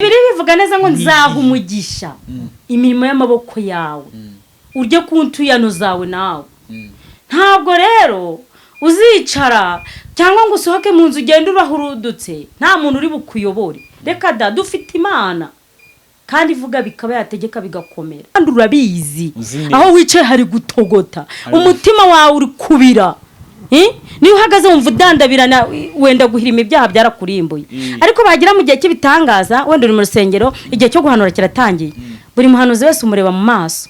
biri bivuga neza ngo nzaha umugisha imirimo y'amaboko yawe urye kuntuyano zawe nawe ntabwo rero uzicara cyangwa ngo usohoke mu nzu ugende urahurudutse nta muntu uri bukuyobore reka da dufite imana kandi ivuga bikaba yategeka bigakomera kandi urabizi aho wicaye hari gutogota umutima wawe uri kubira niyo uhagaze wumva udandabirana wenda guhirima ibyaha byarakurimbuye ariko bagira mu gihe cy'ibitangaza wenda uri mu rusengero igihe cyo guhanura kiratangiye buri muhanuzi wese umureba mu maso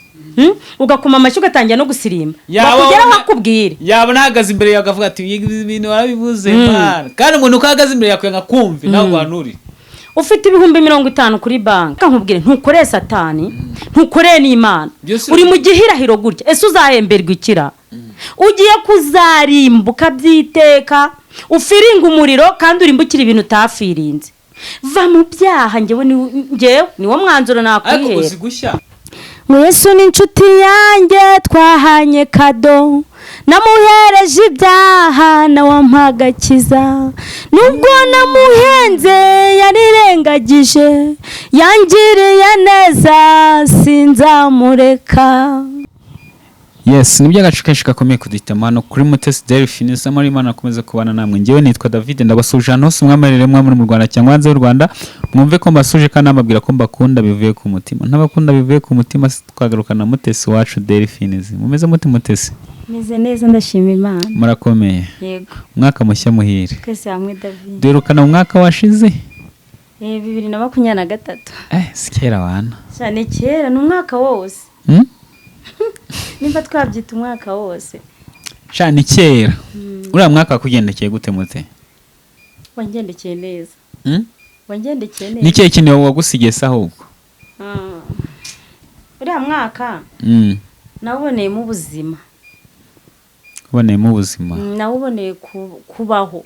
ugakoma amashyi ugatangira no gusirimba bakugera bakubwira yaba nahagaze imbere yawe akavuga ati ibintu warabivuze mana kandi umuntu ukahagaze imbere yawe ngakumva nawe guhanura ufite ibihumbi 50 kuri banki nkubwire ntukoreye satani ntukoreye n'Imana uri mu gihirahiro gutya ese uzahemberwa ikira ugiye kuzarimbuka byiteka ufiringa umuriro kandi urimbukira ibintu utafirinze va mu byaha njyewe niwo mwanzuro nakwihera Yesu ni inshuti yanjye twahanye kado namuhereje ibyaha na wampagakiza nubwo namuhenze yarirengagije yangiriye neza sinzamureka. Yes, nibyo agacu kenshi gakomeye kuditama no kuri MUTESI Derifins muri Imana akomeza kubana namwe. Ngewe nitwa David ndabasuje hano mwamarire mwe mu Rwanda cyangwa hanze y'u Rwanda. Mwumve ko mbasuje kandi nababwira ko mbakunda bivuye ku mutima. Ntabakunda bivuye ku mutima twagarukana MUTESI wacu Derifins. Mumeze mute MUTESI? Meze neza ndashima Imana. Murakomeye. Yego. Mwaka mushya muhire. Twese hamwe David. Derukana umwaka washize? 2023. Sikera wana. Cyane kera n'umwaka wose. Nimba twabyita umwaka wose cyane kera uriya mwaka kugendekeye gute mute wangendekeye neza wangendekeye neza niki kintu wagusigiye ahubwo uriya mwaka nawuboneye mu buzima nawuboneye kubaho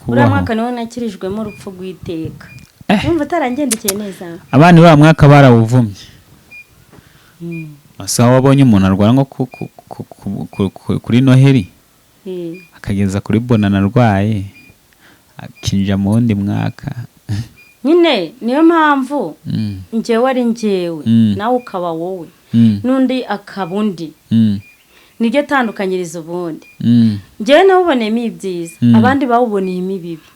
uriya mwaka niwo nakirijwemo urupfu rw'iteka numva atarangendekeye neza abandi uriya mwaka barawuvumye asa wabonye umuntu arwara ngo kuri Noheli akageza kuri Bonana arwaye akinja mu wundi mwaka nyine niyo mpamvu njyewe ari njyewe nawe ukaba wowe n'undi akaba undi niryo tandukanyiriza ubundi njyewe nawuboneyemo ibyiza abandi bawuboneyemo ibibi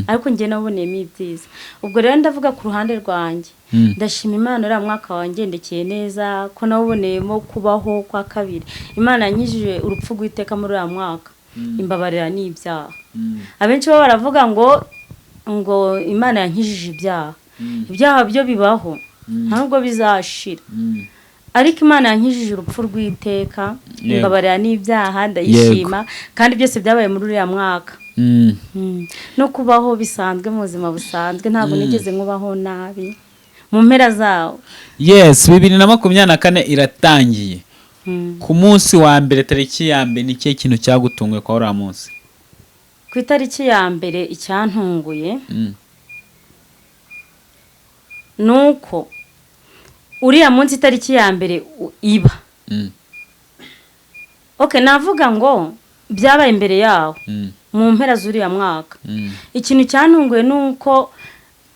ariko njyewe nawuboneyemo ibyiza ubwo rero ndavuga ku ruhande rwanjye ndashima Imana uriya mwaka wangendekeye neza ko nawuboneyemo kubaho kwa kabiri Imana yanyijije urupfu rw'iteka muri uriya mwaka imbabarira n'ibyaha abenshi bo baravuga ngo Imana yankijije ibyaha byo bibaho ntabwo bizashira ariko Imana yankijije urupfu rw'iteka imbabarira n'ibyaha ndayishima kandi byose byabaye muri uriya mwaka no kubaho bisanzwe mu buzima busanzwe ntabwo nigeze nkubaho nabi mu mpera zawo. Yes, 2024 iratangiye ku munsi wa mbere tariki ya mbere niki kintu cyagutunguye kwa uriya munsi ku itariki ya mbere icyantunguye nuko uriya munsi itariki ya mbere iba okay navuga ngo byabaye imbere yawo mu mpera z'uriya mwaka ikintu cyantunguye nuko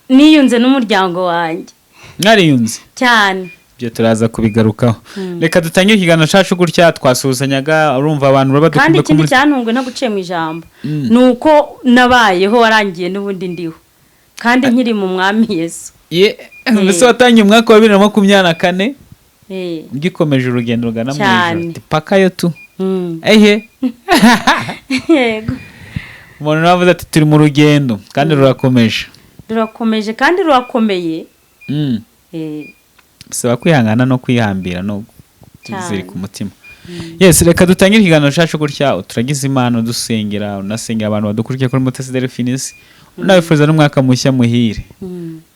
niyunze n'umuryango wanjye nariyunze cyane byo turaza kubigarukaho reka dutangire ikiganiro cyacu gutya twasuhuzanyaga urumva abantu baba kandi ikindi cyantunguye nta guciye mu ijambo nuko nabayeho warangiye n'ubundi ndiho kandi nkiri mu mwami Yesu mbese watangiye umwaka wa 2024 ngikomeje urugendo rugana mu ijoro paka yo tu yego umuntu navuze ati turi mu rugendo kandi rurakomeje kandi rurakomeye bisaba kwihangana no kwihambira no kuziri ku mutima. Yes, reka dutangire ikiganiro cyacu gutya turagize Imana dusengera unasengera abantu badukurikiye kuri MUTESI Derifins unabifuza n'umwaka mushya muhire.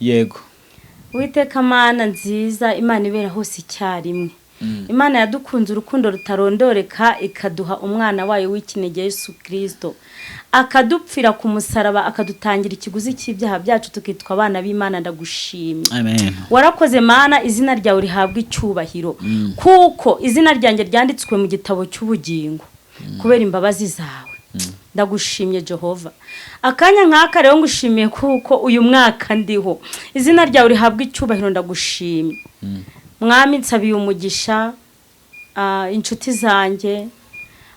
Yego Uwiteka Mana nziza Imana ibera hose icyarimwe Imana yadukunze urukundo rutarondoreka ikaduha umwana wayo w'ikinege Yesu Kristo akadupfira ku musaraba akadutangira ikiguzi cy'ibyaha byacu tukitwa abana b'Imana ndagushimye. Amen. Warakoze Mana izina ryawe rihabwa icyubahiro kuko izina ryanjye ryanditswe mu gitabo cy'ubugingo kubera imbabazi zawe ndagushimye Jehova. Akanya nk'aka rero ngushimiye kuko uyu mwaka ndiho, izina ryawe rihabwa icyubahiro, ndagushimye. Mwami nsabiye umugisha inshuti zanjye,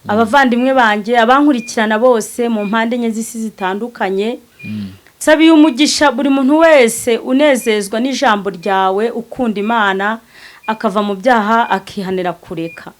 abavandimwe banjye, abankurikirana bose mu mpande enye z'isi zitandukanye. Nsabiye umugisha buri muntu wese unezezwa n'ijambo ryawe, ukunda Imana akava mu byaha akihanira kureka.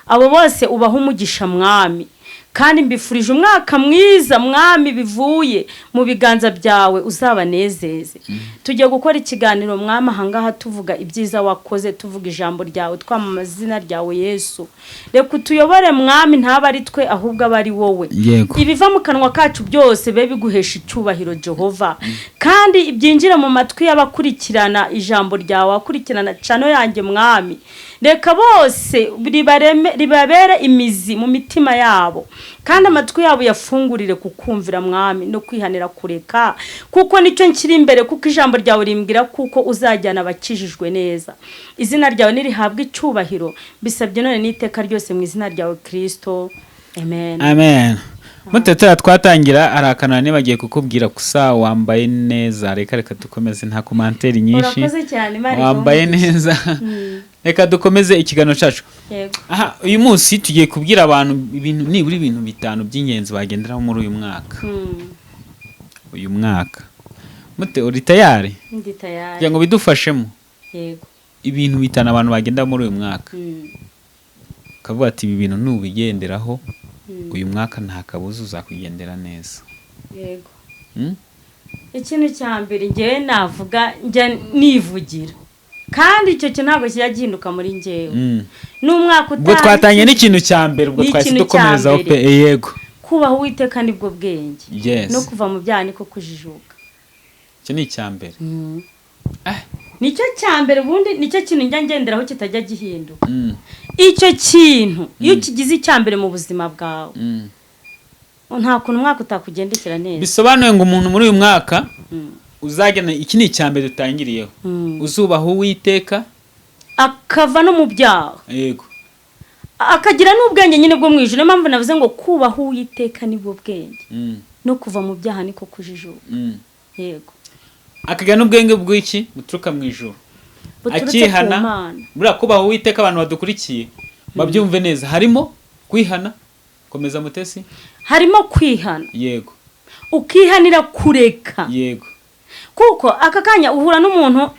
Abo bose ubaha umugisha Mwami, kandi mbifurije umwaka mwiza Mwami, bivuye mu biganza byawe uzabanezeze. Tugiye gukora ikiganiro Mwami ahangaha tuvuga ibyiza wakoze, tuvuga ijambo ryawe, twamamaza izina ryawe Yesu. Reka utuyobore Mwami, ntaba ari twe ahubwo aba ari wowe. Ibiva mu kanwa kacu byose be biguhesha icyubahiro Jehova, kandi ibyinjira mu matwi y'abakurikirana ijambo ryawe, akurikirana cano yanjye Mwami, reka bose ribabere imizi mu mitima yabo, kandi amatwi yabo yafungurire kukumvira Mwami no kwihanira kureka, kuko nicyo nkiri imbere, kuko ijambo ryawe rimbwira kuko uzajyana abakijijwe neza. Izina ryawe nirihabwe icyubahiro, bisabye none n'iteka ryose mu izina ryawe Kristo, amen. Amen. Mutetera twatangira arakanana nibagiye kukubwira gusa wambaye neza, reka dukomeze, nta komanteri nyinshi. Urakoze cyane Imana. Wambaye neza. Reka dukomeze ikiganiro cyacu. Yego. Aha, uyu munsi tugiye kubwira abantu ibintu niburi ibintu bitanu by'ingenzi bagenderaho muri uyu mwaka. Uyu mwaka. Mute uri tayari? Ndi tayari. Kugira ngo bidufashemo. Yego. Ibintu bitanu abantu bagenda muri uyu mwaka. Kavuga ati ibi bintu nubigenderaho uyu mwaka nta kabuza uzakugendera neza. Yego. Ikintu cya mbere ngewe navuga njya nivugira, kandi icyo kintu ntabwo kiyagihinduka muri ngewe. N'umwaka ubwo twatanye n'ikintu cya mbere, ubwo twahise dukomerezaho pe. Yego. Kubaha Uwiteka nibwo bwenge. Yes. No kuva mu byaha niko kujijuka. Icyo ni icya mbere. Nicyo cya mbere, ubundi nicyo kintu njya ngenderaho kitajya gihinduka. Icyo kintu iyo kigize icya mbere mu buzima bwawe, nta kuntu umwaka utakugendekera neza. Bisobanuye ngo umuntu muri uyu mwaka uzagena, iki ni icya mbere dutangiriyeho, uzubaha Uwiteka akava no mu byaha. Yego. Akagira n'ubwenge nyine bwo mu ijuru. Niyo mpamvu navuze ngo kubaha Uwiteka nibwo bwenge, no kuva mu byaha niko kujijuka. Yego. Akagira n'ubwenge bw'iki buturuka mu ijuru, akihana. Buriya kubaha Uwiteka abantu badukurikiye babyumve neza, harimo kwihana. Komeza Mutesi. Harimo kwihana. Yego. Ukihanira kureka. Yego. Kuko aka kanya uhura n'umuntu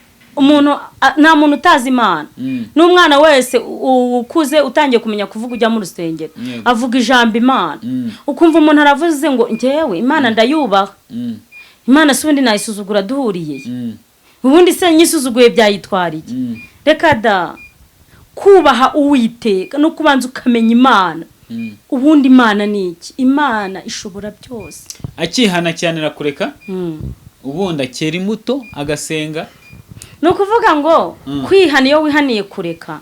nta muntu utazi Imana. N'umwana wese ukuze utangiye kumenya kuvuga ujya mu rusengero, avuga ijambo Imana. Ukumva umuntu aravuze ngo njyewe Imana ndayubaha. Imana si ubundi nayisuzugura duhuriye. Ubundi se nyisuzuguye byayitwariye. Reka da, kubaha Uwiteka no kubanza ukamenya Imana. Ubundi Imana ni iki? Imana ishobora byose. Akihana cyanira kureka. Ubundi akera imbuto agasenga. No kuvuga ngo kwihana iyo wihaniye kureka.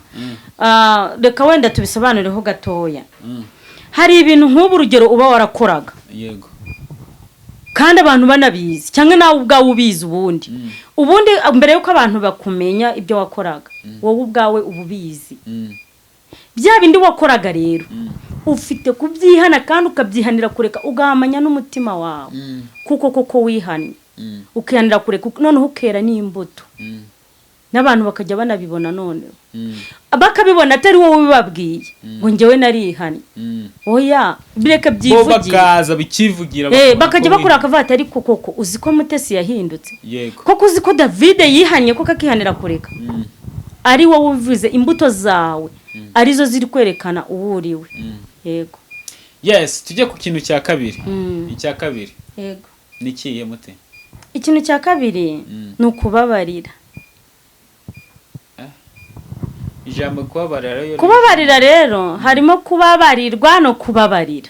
Reka wenda tubisobanureho gatoya. Hari ibintu nk'ubu urugero uba warakoraga. Yego. Kandi abantu banabizi, cyangwa nawe ubwawe ubizi ubundi. Ubundi mbere yuko abantu bakumenya ibyo wakoraga, wowe ubwawe ububizi. Bya bindi wakoraga rero, ufite kubyihana kandi ukabyihanira kureka, ugahamanya n'umutima wawe. Kuko koko wihanye. Ukihanira kureka, noneho ukera n'imbuto. N'abantu bakajya banabibona none. Bakabibona atari wowe bibabwiye ngo njyewe narihanye. Oya, bireka byivugira. Bo bakaza bikivugira. Bakajya bakora akavata, ariko koko uzi ko Mutesi yahindutse. Yego. Koko uzi ko David yihanye koko akihanira kureka. Ari wowe uvuze imbuto zawe arizo ziri kwerekana uwuriwe. Yego. Yes, tujye ku kintu cya kabiri. Icya kabiri. Yego. Nikiye Mute? Ikintu cya kabiri ni ukubabarira. Ijambo kubabarira rero harimo kubabarirwa no kubabarira.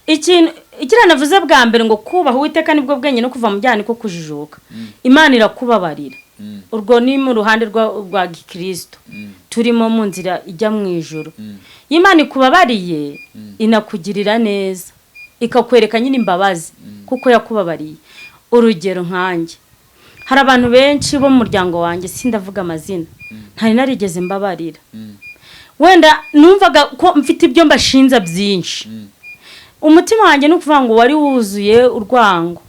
Ikira navuze bwa mbere ngo kubaha Uwiteka nibwo bwenge no kuva mu byaha niko kujijuka. Imana irakubabarira. Urwo ni mu ruhande rwa Gikristo. Turimo mu nzira ijya mu ijuru. Imana ikubabariye inakugirira neza, ikakwereka nyine imbabazi kuko yakubabariye. Urugero nkanjye, hari abantu benshi bo mu muryango wanjye, sindavuga amazina, ntari narigeze mbabarira. wenda numvaga ko mfite ibyo mbashinza byinshi umutima wanjye no kuvuga ngo wari wuzuye urwango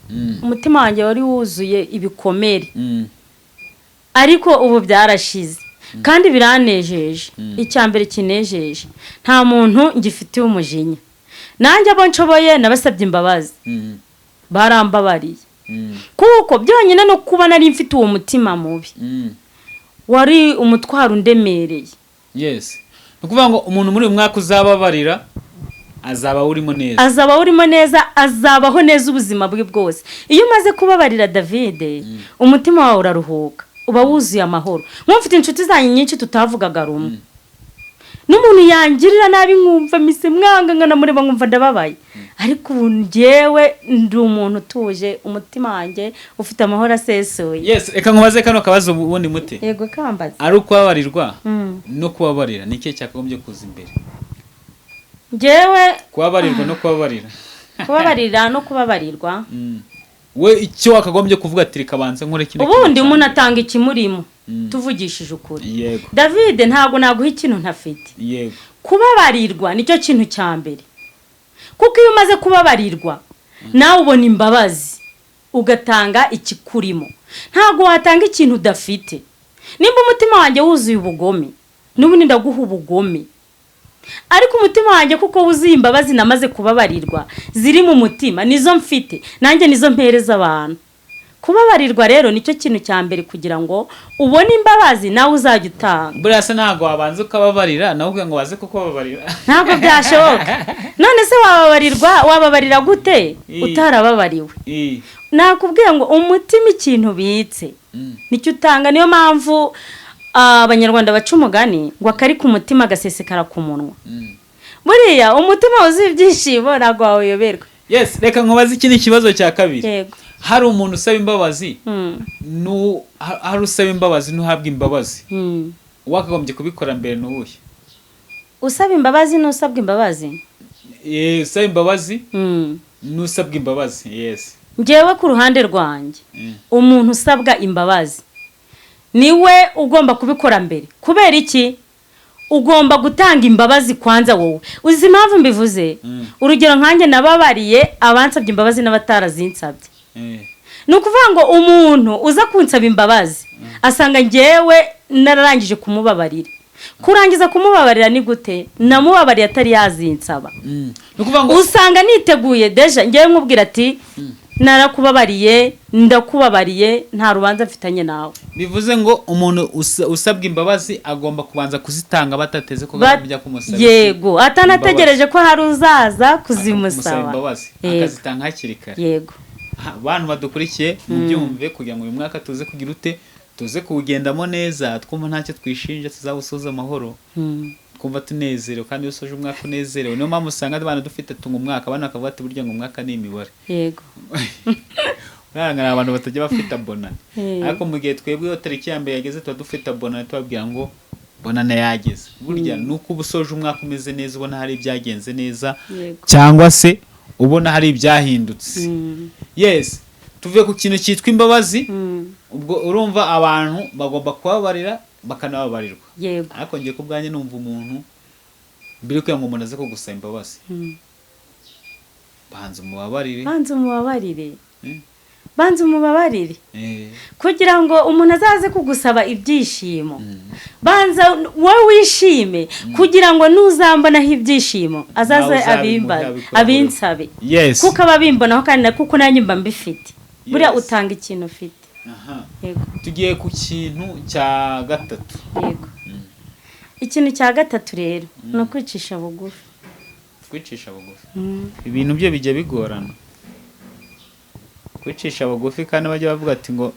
umutima wanjye wari wuzuye ibikomere ariko ubu byarashize kandi biranejeje icyambere kinejeje nta muntu ngifite umujinya nanjye abo nshoboye nabasabye imbabazi barambabariye kuko byonyine no kuba nari mfite uwo mutima mubi wari umutwaro undemereye. Yes, nukuvuga ngo umuntu muri uyu mwaka uzababarira azaba urimo neza azabaho neza ubuzima bwe bwose. Iyo umaze kubabarira David umutima wawe uraruhuka uba wuzuye amahoro. Mwumfite inshuti zanyu nyinshi tutavugaga rumwe n'umuntu yangirira nabi nkumva mise mwanga ngana mureba nkumva ndababaye ariko ubu njyewe ndi umuntu tuje umutima wanjye ufite amahoro asesuye. Yes, reka nkubaze kano kabazo ubundi mute. Yego kambaza. Ari ukubabarirwa no kubabarira ni ikihe cyakagombye kuza imbere? Njyewe kubabarirwa no kubabarira. Kubabarira no kubabarirwa. We icyo wakagombye kuvuga ati rikabanza nkore kino. Ubundi umuntu atanga ikimurimo tuvugishije ukuri. Yego. David ntago naguha ikintu ntafite. Yego. Kubabarirwa nicyo kintu cya mbere. Kuko iyo umaze kubabarirwa nawe ubona imbabazi ugatanga ikikurimo. Ntago watanga ikintu udafite. Nimba umutima wanjye wuzuye ubugome n'ubundi ndaguha ubugome. Ariko umutima wanjye kuko wuzuye imbabazi namaze kubabarirwa ziri mu mutima nizo mfite nanjye nizo mpereza abantu. Kubabarirwa rero nicyo kintu cya mbere kugira ngo ubone imbabazi nawe uzajya utanga. Burasa ntago wabanza ukababarira nawe uvuga ngo waze kukubabarira. Ntago byashoboka. None se wababarira gute utarababariwe? Nakubwiye ngo umutima ikintu bitse nicyo utanga. Niyo mpamvu abanyarwanda baca umugani ngo akari ku mutima gasesekara ku munwa. Buriya umutima wuzuye ibyishimo ntago wayoberwa. Yes, reka nkubaze ikindi kibazo cya kabiri. Yego. Hari umuntu usaba imbabazi hari usaba imbabazi ntuhabwe imbabazi wakagombye kubikora mbere n'ubuhe? Usaba imbabazi n'usabwa imbabazi? Usaba imbabazi n'usabwa imbabazi. Yes. Njyewe ku ruhande rwanjye umuntu usabwa imbabazi niwe ugomba kubikora mbere. Kubera iki? Ugomba gutanga imbabazi kwanza wowe. Uzi impamvu mbivuze? Urugero nkanjye nababariye abansabye imbabazi n'abatarazinsabye. Nukuvuga ngo umuntu uza kunsaba imbabazi asanga njyewe nararangije kumubabarira. Kurangiza kumubabarira ni gute? Namubabariye atari yazinsaba. Nukuvuga ngo usanga niteguye deja njyewe nkubwira ati narakubabariye ndakubabariye nta rubanza mfitanye nawe. Bivuze ngo umuntu usabwa imbabazi agomba kubanza kuzitanga batateze ko gakujya kumusaba. Yego, atanategereje ko hari uzaza kuzimusaba. Akazitanga hakiri kare. Yego. Abantu badukurikiye mubyumve kugira ngo uyu mwaka tuze kugira ute tuze kuwugendamo neza twumva ntacyo twishinja tuzawusoza amahoro. Kumva tunezerewe kandi usoje umwaka unezerewe. Niyo mpamvu usanga abantu dufite tunga umwaka abana bakavuga ati burya ngo umwaka ni imibare. Yego. Urangana abantu batajya bafite bonane. Ariko mu gihe twebwe iyo tariki ya mbere yageze tuba dufite bonane tubabwira ngo bonane yageze. Burya nuko ubusoje umwaka umeze neza ubona hari ibyagenze neza cyangwa se ubona hari ibyahindutse. Yes, tuvuye ku kintu cyitwa imbabazi. Ubwo urumva abantu bagomba kubabarira bakanababarirwa. Yego. Ariko ngiye kubwanye numva umuntu mbere ko ngo umuntu aze ko gusaba imbabazi. Banza umubabarire. Kugira ngo umuntu azaze kugusaba ibyishimo. Banza wowe wishime kugira ngo nuzambonaho ibyishimo azaze abinsabe. Yes. Kuko ababimbonaho kandi kuko nanjye mba mbifite. Buriya utanga ikintu ufite. Yego. Tugiye ku kintu cya gatatu. Yego. Ikintu cya gatatu rero no kwicisha bugufi. Kwicisha bugufi. Ibintu byo bijya bigorana. Kwicisha bugufi kandi bajya bavuga ati ngo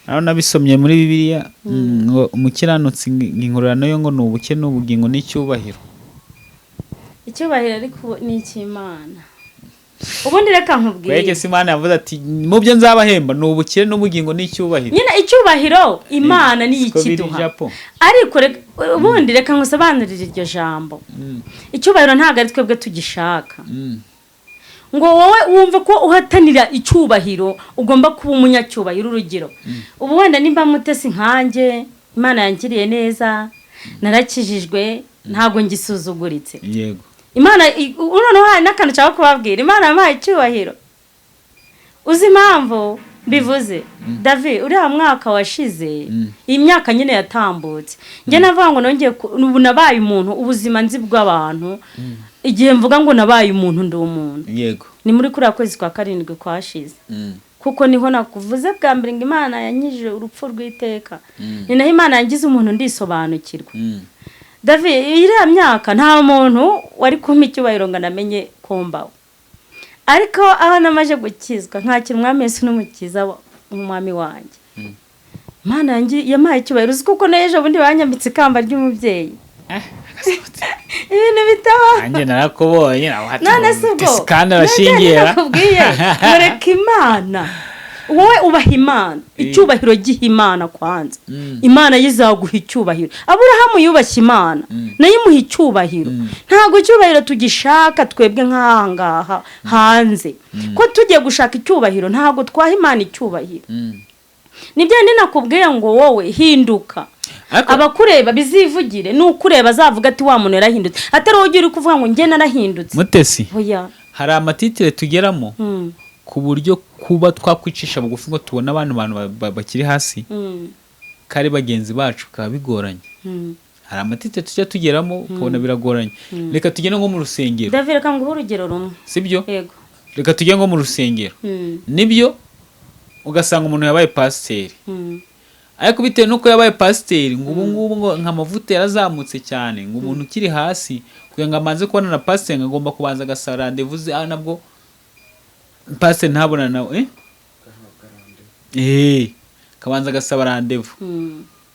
naho nabisomye muri Bibiliya ngo umukiranutsi nk'inkorano yo ngo nubuke n'ubugingo n'icyubahiro. Icyubahiro ariko ni icy'Imana. Ubundi reka nkubwiye. Kwege Imana yavuze ati mu byo nzabahemba n'ubukire n'ubugingo n'icyubahiro. Nyina icyubahiro Imana ni ikiduha. Ariko ubundi reka ngusobanurire iryo jambo. Icyubahiro ntago ari twebwe tugishaka. Ngo wowe wumva ko uhatanira icyubahiro ugomba kuba umunyacyubahiro. Urugero ubu wenda nimba MUTESI nkanjye Imana yangiriye neza narakijijwe ntago ngisuzuguritse yego Imana unoneho hari n'akantu cyangwa kubabwira Imana yampaye icyubahiro uzi impamvu bivuze David uriya mwaka washize iyi myaka nyine yatambutse njye navuga ngo nongeye ubu nabaye umuntu ubuzima nzi bw'abantu igihe mvuga ngo nabaye umuntu ndi umuntu yego ni muri kuri kwezi kwa 7 kwashize kuko niho nakuvuze bwa mbere ngo Imana yanyije urupfu rw'iteka ni naho Imana yangize umuntu ndisobanukirwa David iriya myaka nta muntu wari kumpa icyubahiro ngo namenye kombaho ariko aho namaje gukizwa nkakira umwami Yesu n'umukiza umwami wanjye Imana yamaye icyubahiro uzi kuko n'ejo bundi banyambitse ikamba ry'umubyeyi ibintu bitaba nanjye narakubonye none se ubwo kandi arashingira nakubwiye mureka Imana wowe ubaha Imana icyubahiro gihimana kwanza Imana yizaguha icyubahiro Aburahamu yubashye Imana nayo imuha icyubahiro ntago icyubahiro tugishaka twebwe nk'ahangaha hanze ko tugiye gushaka icyubahiro ntago twaha Imana icyubahiro nibyo ndi nakubwiye ngo wowe hinduka abakureba bizivugire nukureba azavuga ati wa muntu yarahindutse atari wowe uri kuvuga ngo njye narahindutse Mutesi oya hari amatitire tugeramo ku buryo kuba twakwicisha bugufi ngo tubona abantu bakiri hasi kare bagenzi bacu ka bigoranye hari amatitire tujya tugeramo ukabona biragoranye reka tugende nko mu rusengero David reka nguhe urugero rumwe sibyo yego reka tugende nko mu rusengero nibyo ugasanga umuntu yabaye pasiteri ariko bitewe nuko yabaye pasiteri ngo ubu ngubu ngo nk'amavuta yarazamutse cyane ngo umuntu ukiri hasi kugira ngo amanze kubona na pasiteri agomba kubanza agasaba randevuze nabwo pasiteri ntabona nawe kabanza agasaba randevu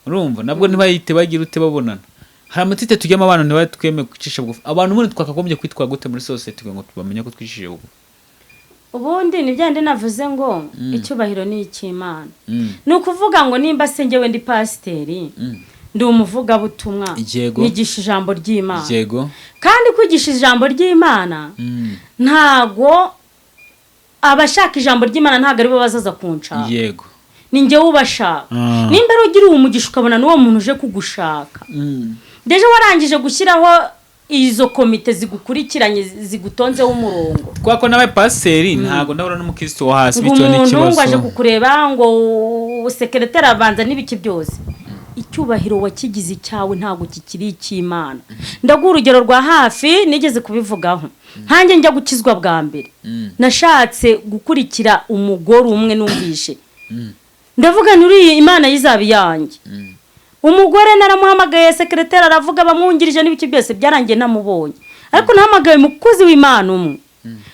urumva nabwo ntibayite bagira ute babonana hari amatite tujyamo abantu ntibatweme kwicisha bugufi abantu muri twakagombye kwitwa gute muri sosiyete ngo tubamenye ko twicishije bugufi ubundi ni byande navuze ngo icyubahiro ni icy'Imana ni ukuvuga ngo nimba se njyewe ndi pasiteri ndi umuvuga butumwa nigisha ijambo ry'Imana yego kandi kwigisha ijambo ry'Imana ntago abashaka ijambo ry'Imana ntago ari bo bazaza kunshaka yego ni njye ubashaka nimba rugira umugisha ukabona n'uwo muntu uje kugushaka deje warangije gushyiraho izo komite zigukurikiranye zigutonzeho umurongo twako nabaye pasiteri ntago ndabona n'umukristo wo hasi bitewe n'ikibazo umuntu ngo aje kukureba ngo sekretari abanza n'ibiki byose icyubahiro wakigize cyawe ntago kikiri icy'Imana ndaguha urugero rwa hafi nigeze kubivugaho nkanjye njya gukizwa bwa mbere nashatse gukurikira umugore umwe numvishe ndavuga nuri Imana yizabi yanjye umugore naramuhamagaye sekretari aravuga bamwungirije n'ibiki byose byarangiye namubonye ariko nahamagaye umukozi w'Imana umwe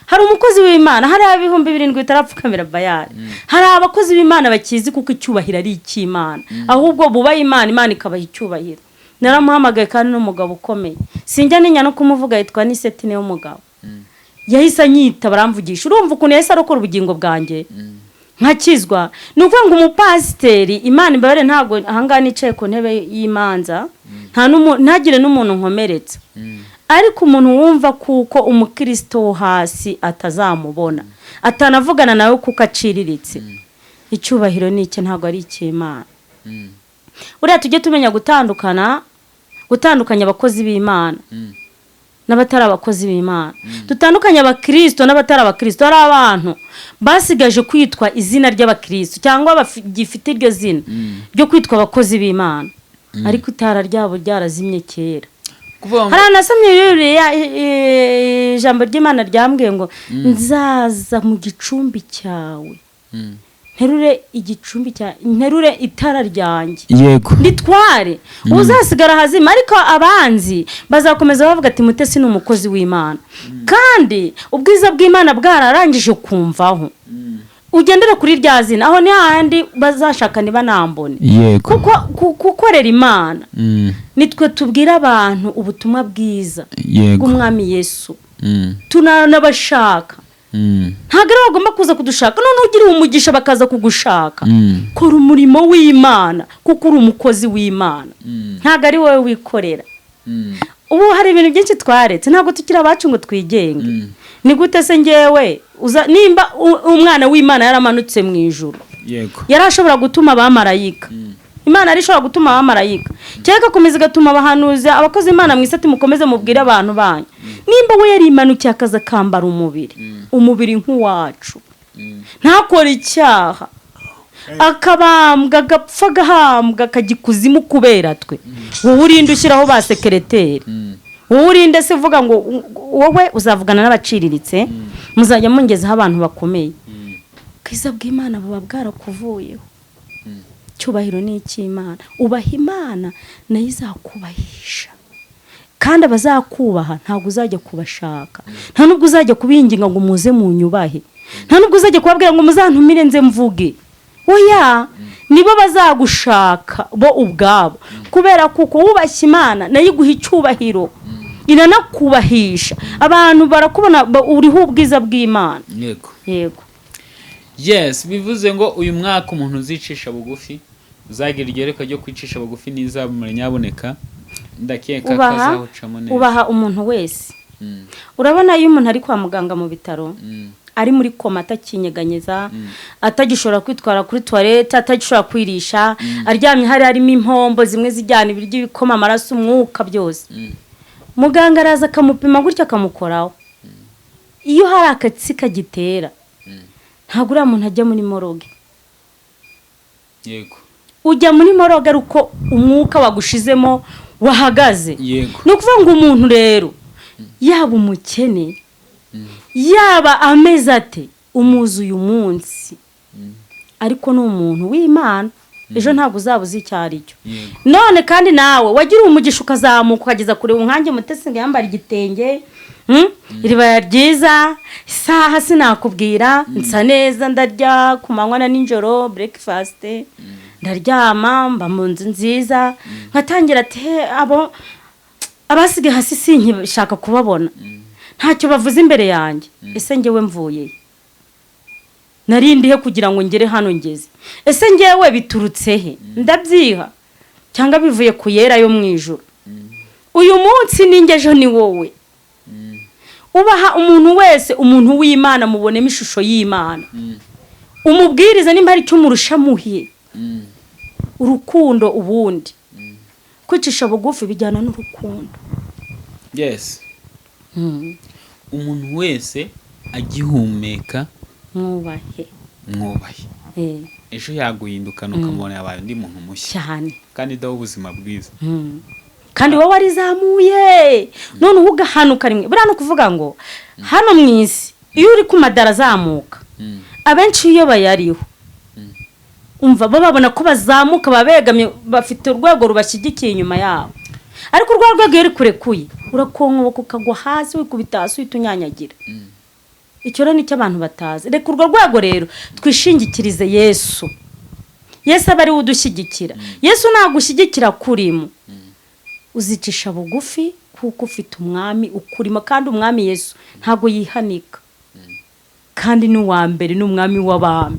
hari umukozi w'Imana hari 7,000 bitarapfukamira bayari hari abakozi b'Imana bakizi kuko icyubahiro ari icy'Imana ahubwo bubaye Imana ikabaha icyubahiro naramuhamagaye kandi n'umugabo ukomeye sinjya ninya no kumuvuga yitwa Niseti ne umugabo yahise anyita baramvugisha urumva ukuntu yahise arokora ubugingo bwanjye nkakizwa nuko ngo umupasiteri Imana imbabare ntago ahangana icaye ku ntebe y'imanza ntagire n'umuntu nkomeretsa ariko umuntu wumva kuko umukristo wo hasi atazamubona atanavugana nawe kuko aciriritse icyubahiro n'icyo ntago ari icy'Imana uriya tujye tumenya gutandukanya abakozi b'Imana n'abatari abakozi b'Imana dutandukanye abakristo n'abatari abakristo ari abantu basigaje kwitwa izina ry'abakristo cyangwa bagifite iryo zina ryo kwitwa abakozi b'Imana ariko itara ryabo ryarazimye kera hari nasomye ijambo ry'Imana ryambwiye ngo nzaza mu gicumbi cyawe nterure igicumbi cya nterure itara ryanjye yego nditware uzasigara hazima ariko abanzi bazakomeza bavuga ati Mutesi ni umukozi w'Imana kandi ubwiza bw'Imana bwararangije kumvaho ugendera kuri rya zina aho ni handi bazashaka niba nambone kuko gukorera Imana nitwe tubwira abantu ubutumwa bwiza bw'umwami Yesu tunanabashaka ntago ari bagomba kuza kudushaka none ugira umugisha bakaza kugushaka kora umurimo w'Imana kuko uri umukozi w'Imana ntago ari wowe wikorera ubu hari ibintu byinshi twaretse ntago tukira abacu ngo twigenge ni gute se ngewe nimba umwana w'Imana yaramanutse mu ijuru yego yarashobora gutuma abamarayika Imana ari ishobora gutuma abamarayika cyangwa komeza gatuma abahanuzi abakozi Imana mwisati mukomeze mubwire abantu banyu nimba we yari imanukiye akaza kambara umubiri nk'uwacu ntakora icyaha akabambwa gapfa gahambwa kagikuzimu kubera twe wowe urinde ushyiraho ba sekreteri wowe urinde se uvuga ngo wowe uzavugana n'abaciriritse muzajya mungezaho abantu bakomeye kwiza bw'Imana buba bwarakuvuyeho cyubahiro ni icy'Imana ubaha Imana nayo izakubahisha kandi abazakubaha ntabwo uzajya kubashaka nta nubwo uzajya kubinginga ngo muze mu nyubahe nta nubwo uzajya kubabwira ngo muzantumire nze mvuge oya nibo bazagushaka bo ubwabo kubera kuko wubashye Imana nayo iguha icyubahiro iranakubahisha abantu barakubona uriho ubwiza bw'Imana yego yes bivuze ngo uyu mwaka umuntu uzicisha bugufi uzagira igereka ryo kwicisha bugufi n'izabumure nyaboneka ndakeka kazahucamo neza ubaha umuntu wese urabona iyo umuntu ari kwa muganga mu bitaro ari muri koma atakinyeganyeza atagishobora kwitwara kuri toilette atagishobora kwirisha aryamye hari harimo impombo zimwe zijyana ibiryo bikoma amaraso umwuka byose muganga araza akamupima gutya akamukoraho iyo hari akatsi kagitera ntabwo uriya muntu ajya muri moroge yego ujya muri moroge ari uko umwuka wagushizemo wahagaze yego ni ukuvuga ngo umuntu rero yaba umukene yaba ameze ate umuzi uyu munsi ariko ni umuntu w'Imana ejo ntabwo uzabuze icyo ari cyo none kandi nawe wagira umugisha ukazamuka ukageza kure nkanjye Mutesi ngo yambara igitenge iriba ryiza isaha sinakubwira nsa neza ndarya ku manywa na nijoro breakfast ndaryama mba mu nzu nziza nkatangira ati abo abasige hasi sinkishaka kubabona ntacyo bavuze imbere yanjye ese ngewe mvuye narindihe kugira ngo ngere hano ngeze ese ngewe biturutse he ndabyiha cyangwa bivuye ku yera yo mu ijuru uyu munsi ningejo ni wowe ubaha umuntu wese umuntu w'Imana mubonemo ishusho y'Imana umubwiriza nimba ari cyo murusha muhiye urukundo ubundi kwicisha bugufi bijyana n'urukundo yes umuntu wese agihumeka mwubahe ejo yaguhindukana ukamubona yabaye undi muntu mushya cyane kandi dawo ubuzima bwiza kandi wowe warizamuye none ugahanuka rimwe buriya no kuvuga ngo hano mu isi iyo uri ku madara azamuka abenshi iyo bayariho umva babona ko bazamuka babegamye bafite urwego rubashyigikiye inyuma yabo ariko urwo rwego iyo kurekuye urakonkoboka ukagwa hasi wikubita hasi utunyanyagira icyo rero nicyo abantu batazi reka urwo rwego rero twishingikirize Yesu aba ari we udushyigikira Yesu nagushyigikira kurimo uzicisha bugufi kuko ufite umwami ukurimo kandi umwami Yesu ntago yihanika kandi ni uwa mbere n'umwami w'abami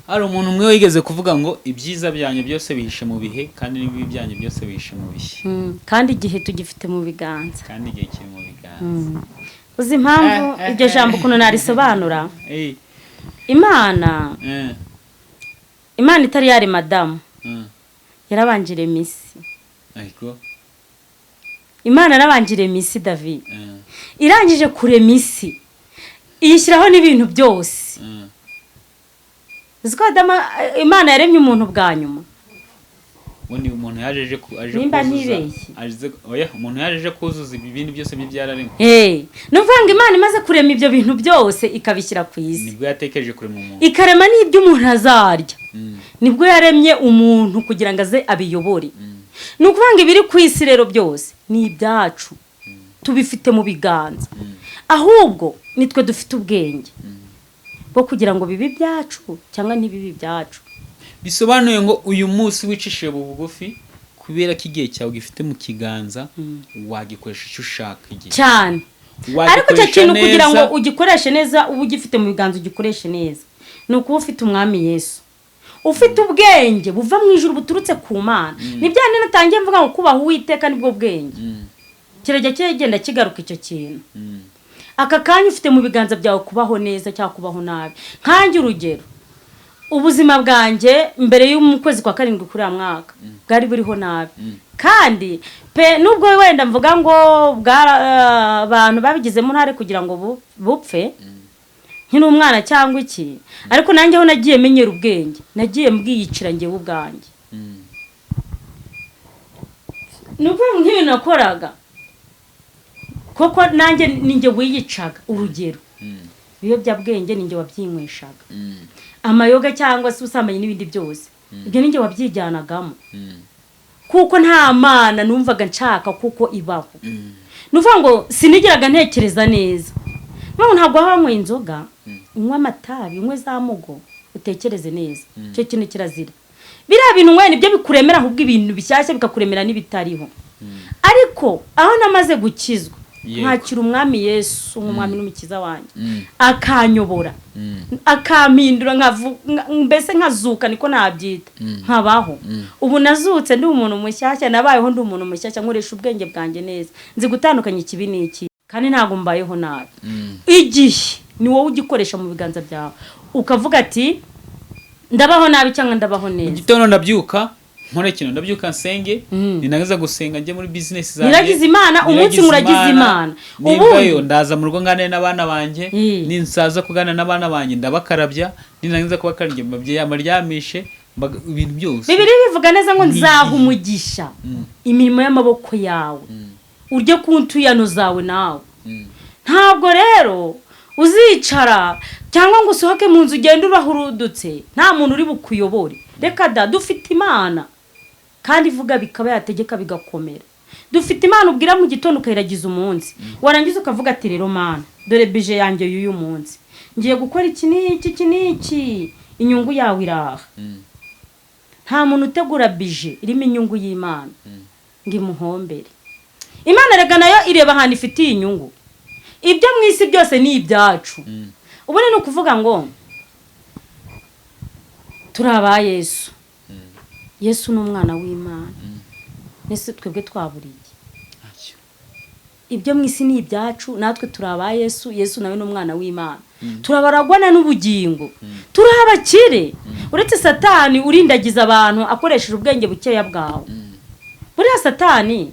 hari umuntu umwe wigeze kuvuga ngo ibyiza byanyu byose bihishe mu bihe kandi n'ibibi byanyu byose bihishe mu bihe kandi igihe tugifite mu biganza kandi igihe kiri mu biganza uzi impamvu iryo jambo ukuntu narisobanura Imana itari yari madamu yarabanjire misi Imana yarabanjire misi David irangije kure misi iyishyiraho n'ibintu byose uziko Imana yaremye umuntu bwa nyuma ubundi umuntu yajeje nimba ntibeshye umuntu yajeje kuzuza ibintu byose byararemwe nuvuga ngo Imana imaze kurema ibyo bintu byose ikabishyira ku isi nibwo yatekereje kurema umuntu ikarema n'ibyo umuntu azarya nibwo yaremye umuntu kugira ngo aze abiyobore ni ukuvuga ngo ibiri ku isi rero byose ni ibyacu tubifite mu biganza ahubwo nitwe dufite ubwenge bwo kugira ngo bibi byacu cyangwa ntibibi byacu bisobanuye ngo uyu munsi wicishije bugufi kubera ko igihe cyawe gifite mu kiganza wagikoresha icyo ushaka igihe cyane ariko icyo kintu kugira ngo ugikoreshe neza uba ugifite mu biganza ugikoreshe neza ni ukuba ufite umwami Yesu ufite ubwenge buva mu ijuru buturutse ku Mana nibyo natangiye mvuga ngo kubaha Uwiteka nibwo bwenge kirajya kigenda kigaruka icyo kintu aka kanya ufite mu biganza byawe kubaho neza cyangwa kubaho nabi nkanjye urugero ubuzima bwanjye mbere y'ukwezi kwa 7 kuri mwaka bwari buriho nabi kandi pe nubwo wenda mvuga ngo abantu babigizemo ntare kugira ngo bupfe nkiri umwana cyangwa iki ariko nanjye ho nagiye menyera ubwenge nagiye mbwiyicira ngewe ubwanjye nubwo nk'ibintu nakoraga koko nanjye ninjye wiyicaga urugero ibiyobyabwenge ninjye wabyinyweshaga amayoga cyangwa se usamanye n'ibindi byose ibyo ninjye wabyijyanagamo kuko nta mana numvaga nshaka kuko ibaho nuvuga ngo sinigiraga ntekereza neza ntabwo wanyweye inzoga unywa amatabi unywe za mugo utekereze neza cyo kintu kirazira biriya bintu nkwe nibyo bikuremera ahubwo ibintu bishyashya bikakuremera n'ibitariho ariko aho namaze gukizwa nkakira umwami Yesu umwami n'umukiza wanjye akanyobora akampindura mbese nkazuka niko nabyita nkabaho ubu nazutse ndi umuntu mushyashya nabayeho ndi umuntu mushyashya nkoresha ubwenge bwanjye neza nzi gutandukanya ikibi n'iki kandi ntago mbayeho nabi igihe ni wowe ugikoresha mu biganza byawe ukavuga ati ndabaho nabi cyangwa ndabaho neza igitondo ndabyuka nkore kintu ndabyuka nsenge ninageza gusenga nje muri business zanjye niragize imana umunsi muragize imana ubundi ndaza mu rugo ngane n'abana banje ninsaza kugana n'abana banje ndabakarabya ninageza kubakarabya mbabye amaryamishe ibintu byose bibiri bivuga neza ngo nzaha umugisha imirimo y'amaboko yawe urye kuntuyano zawe nawe ntabwo rero uzicara cyangwa ngo usohoke mu nzu ugende urahurudutse nta muntu uri bukuyobore reka da dufite imana kandi ivuga bikaba yategeka bigakomera dufite imana ubwira mu gitondo ukayiragiza umunsi warangiza ukavuga ati rero mana dore bije yanjye y'uyu munsi ngiye gukora iki n'iki inyungu yawe iraha nta muntu utegura bije irimo inyungu y'imana ngo imuhombere imana rega nayo ireba ahantu ifitiye inyungu ibyo mu isi byose ni ibyacu ubu ni ukuvuga ngo turaba Yesu Yesu ni umwana w'Imana nese twebwe twaburiye ibyo mu isi ni ibyacu natwe turaba Yesu nawe ni umwana w'Imana turabaragwana n'ubugingo turabakire uretse satani urindagiza abantu akoresheje ubwenge bukeya bwawe buriya satani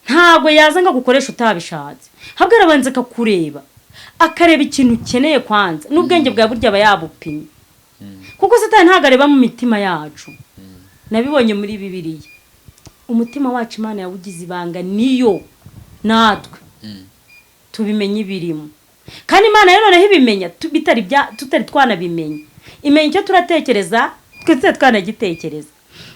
ntabwo yazanga gukoresha utabishatse habwo arabanza akakureba akareba ikintu ukeneye kwanza n'ubwenge bwa burya aba yabupimye kuko satani ntabwo areba mu mitima yacu nabibonye muri Bibiliya umutima wacu Imana yawugize ibanga niyo natwe tubimenye ibirimo kandi Imana rero naho ibimenya tutari twanabimenya imenya icyo turatekereza twese twanagitekereza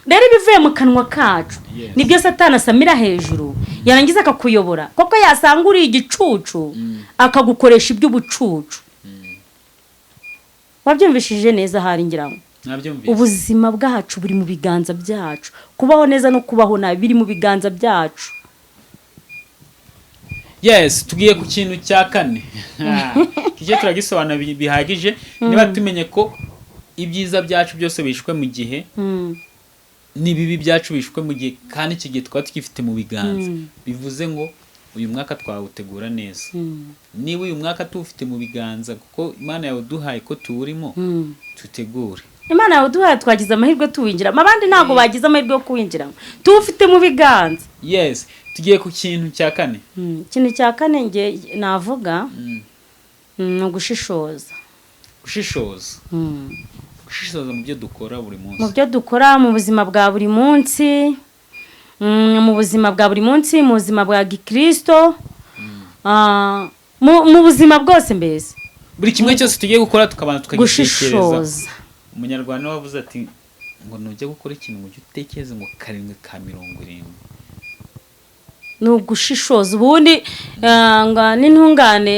rero bivuye mu kanwa kacu nibyo satani asamira hejuru yarangiza akakuyobora koko yasanga uri igicucu akagukoresha iby'ubucucu wabyumvishije neza hari ngirango ubuzima bwacu buri mu biganza byacu kubaho neza no kubaho nabi biri mu biganza byacu yes tugiye ku kintu cya kane kije turagisobanura bihagije niba tumenye ko ibyiza byacu byose bishwe mu gihe nibibi byacu bishwe mu gihe kandi iki gihe twaba tukifite mu biganza bivuze ngo uyu mwaka twawutegura neza niba uyu mwaka tuwufite mu biganza kuko Imana yawe duhaye ko tuwurimo tutegure Imana yawe duhaye twagize amahirwe tuwinjiramo abandi ntago bagize amahirwe yo kuwinjiramo tuwufite mu biganza yes tugiye ku kintu cya kane ikintu cya kane nge navuga no gushishoza mu byo dukora buri munsi mu byo dukora mu buzima bwa buri munsi mu buzima bwa buri munsi mu buzima bwa gikristo mu buzima bwose mbese buri kimwe cyose tugiye gukora tukabanza tukagitekereza umunyarwanda wavuze ati ngo nujya gukora ikintu mu utekereze ngo 7 ka 70 no gushishoza ubundi nga n'intungane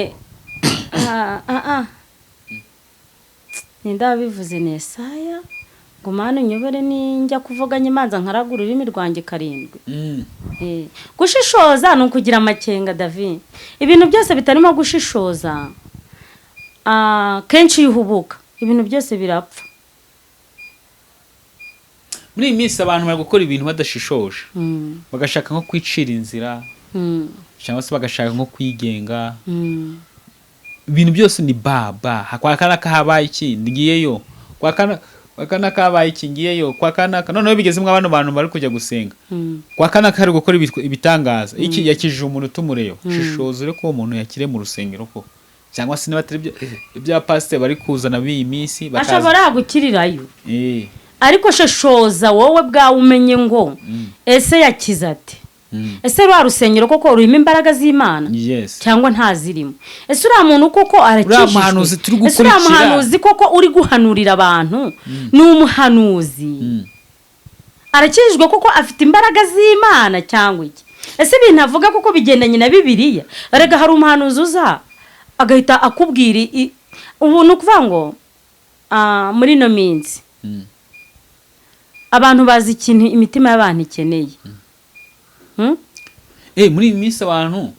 Nindabivuze nesaya ngo Mana unyobore ninjya kuvuga nyimanza nkaragura ururimi rwanjye 7 gushishoza no kugira amakenga David ibintu byose bitarimo gushishoza kenshi yuhubuka ibintu byose birapfa muri iyi minsi abantu bari gukora ibintu badashishoje bagashaka nko kwicira inzira cyangwa se bagashaka nko kwigenga ibintu byose ni baba hakwakana kahabaye iki ngiyeyo kwakana kwa kanaka habaye ikingiyeyo kwa kanaka noneho bigezemo abantu bari kujya gusenga kwa kanaka hari gukora ibitangaza iki yakijije umuntu tumureba shishoza ko umuntu yakire mu rusengero ko cyangwa se n'abatari ibya pastor bari kuzana biyi minsi ashobora gukirirayo ariko shishoza wowe bwawe umenye ngo ese yakiza ate ese rwa rusengero koko urimo imbaraga z'Imana cyangwa ntazirimo ese uriya muntu koko arakijijwe ese uriya muhanuzi koko uri guhanurira abantu ni umuhanuzi arakijijwe koko afite imbaraga z'Imana cyangwa iki ese ibintu avuga koko bigendanye na Bibiliya arega hari umuhanuzi uza agahita akubwira ubu ni ukuvuga ngo muri no minsi abantu bazi ikintu imitima y'abantu ikeneye muri minsi abantu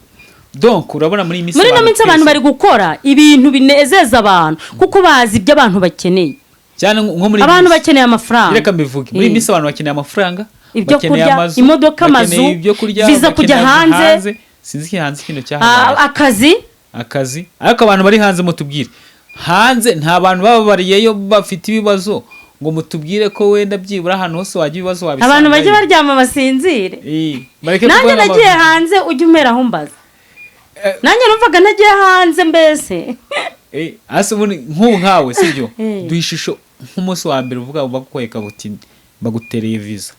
donc urabona muri minsi abantu bari gukora ibintu binezeza abantu kuko bazi ibyo abantu bakeneye cyane nko muri abantu bakeneye amafaranga reka mbivuge muri minsi abantu bakeneye amafaranga ibyo kurya imodoka amazu viza kujya hanze sinzi ki hanze kino cyahabaye akazi ariko abantu bari hanze mutubwire hanze nta bantu baba bariyeyo bafite ibibazo ngo mutubwire ko wenda byibura ahantu hose wagiye ibibazo wabisanga abantu baje baryama basinzire nanjye nagiye hanze ujye umera aho mbaza nanjye numvaga nagiye hanze mbese asubuni nkawe sibyo duhishisho nk'umunsi wa mbere uvuga bakukweka buti bagutereye visa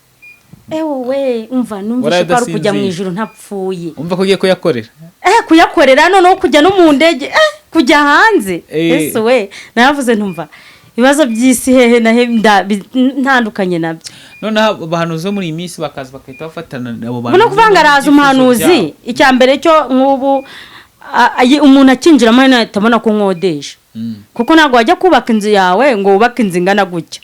we umva numvise ko ari kujya mu ijuru ntapfuye umva ko ugiye kuyakorera kuyakorera noneho kujya no mu ndege kujya hanze ese we naravuze ntumva ibibazo by'isi hehe na ntandukanye nabyo noneho abahanuzi muri iyi minsi bakaza bakahita bafatana abo bantu no kuvanga araza umuhanuzi icya mbere cyo nk'ubu umuntu akinjiramo ahita abona ko nkodesha kuko ntabwo wajya kubaka inzu yawe ngo wubake inzu ingana gutya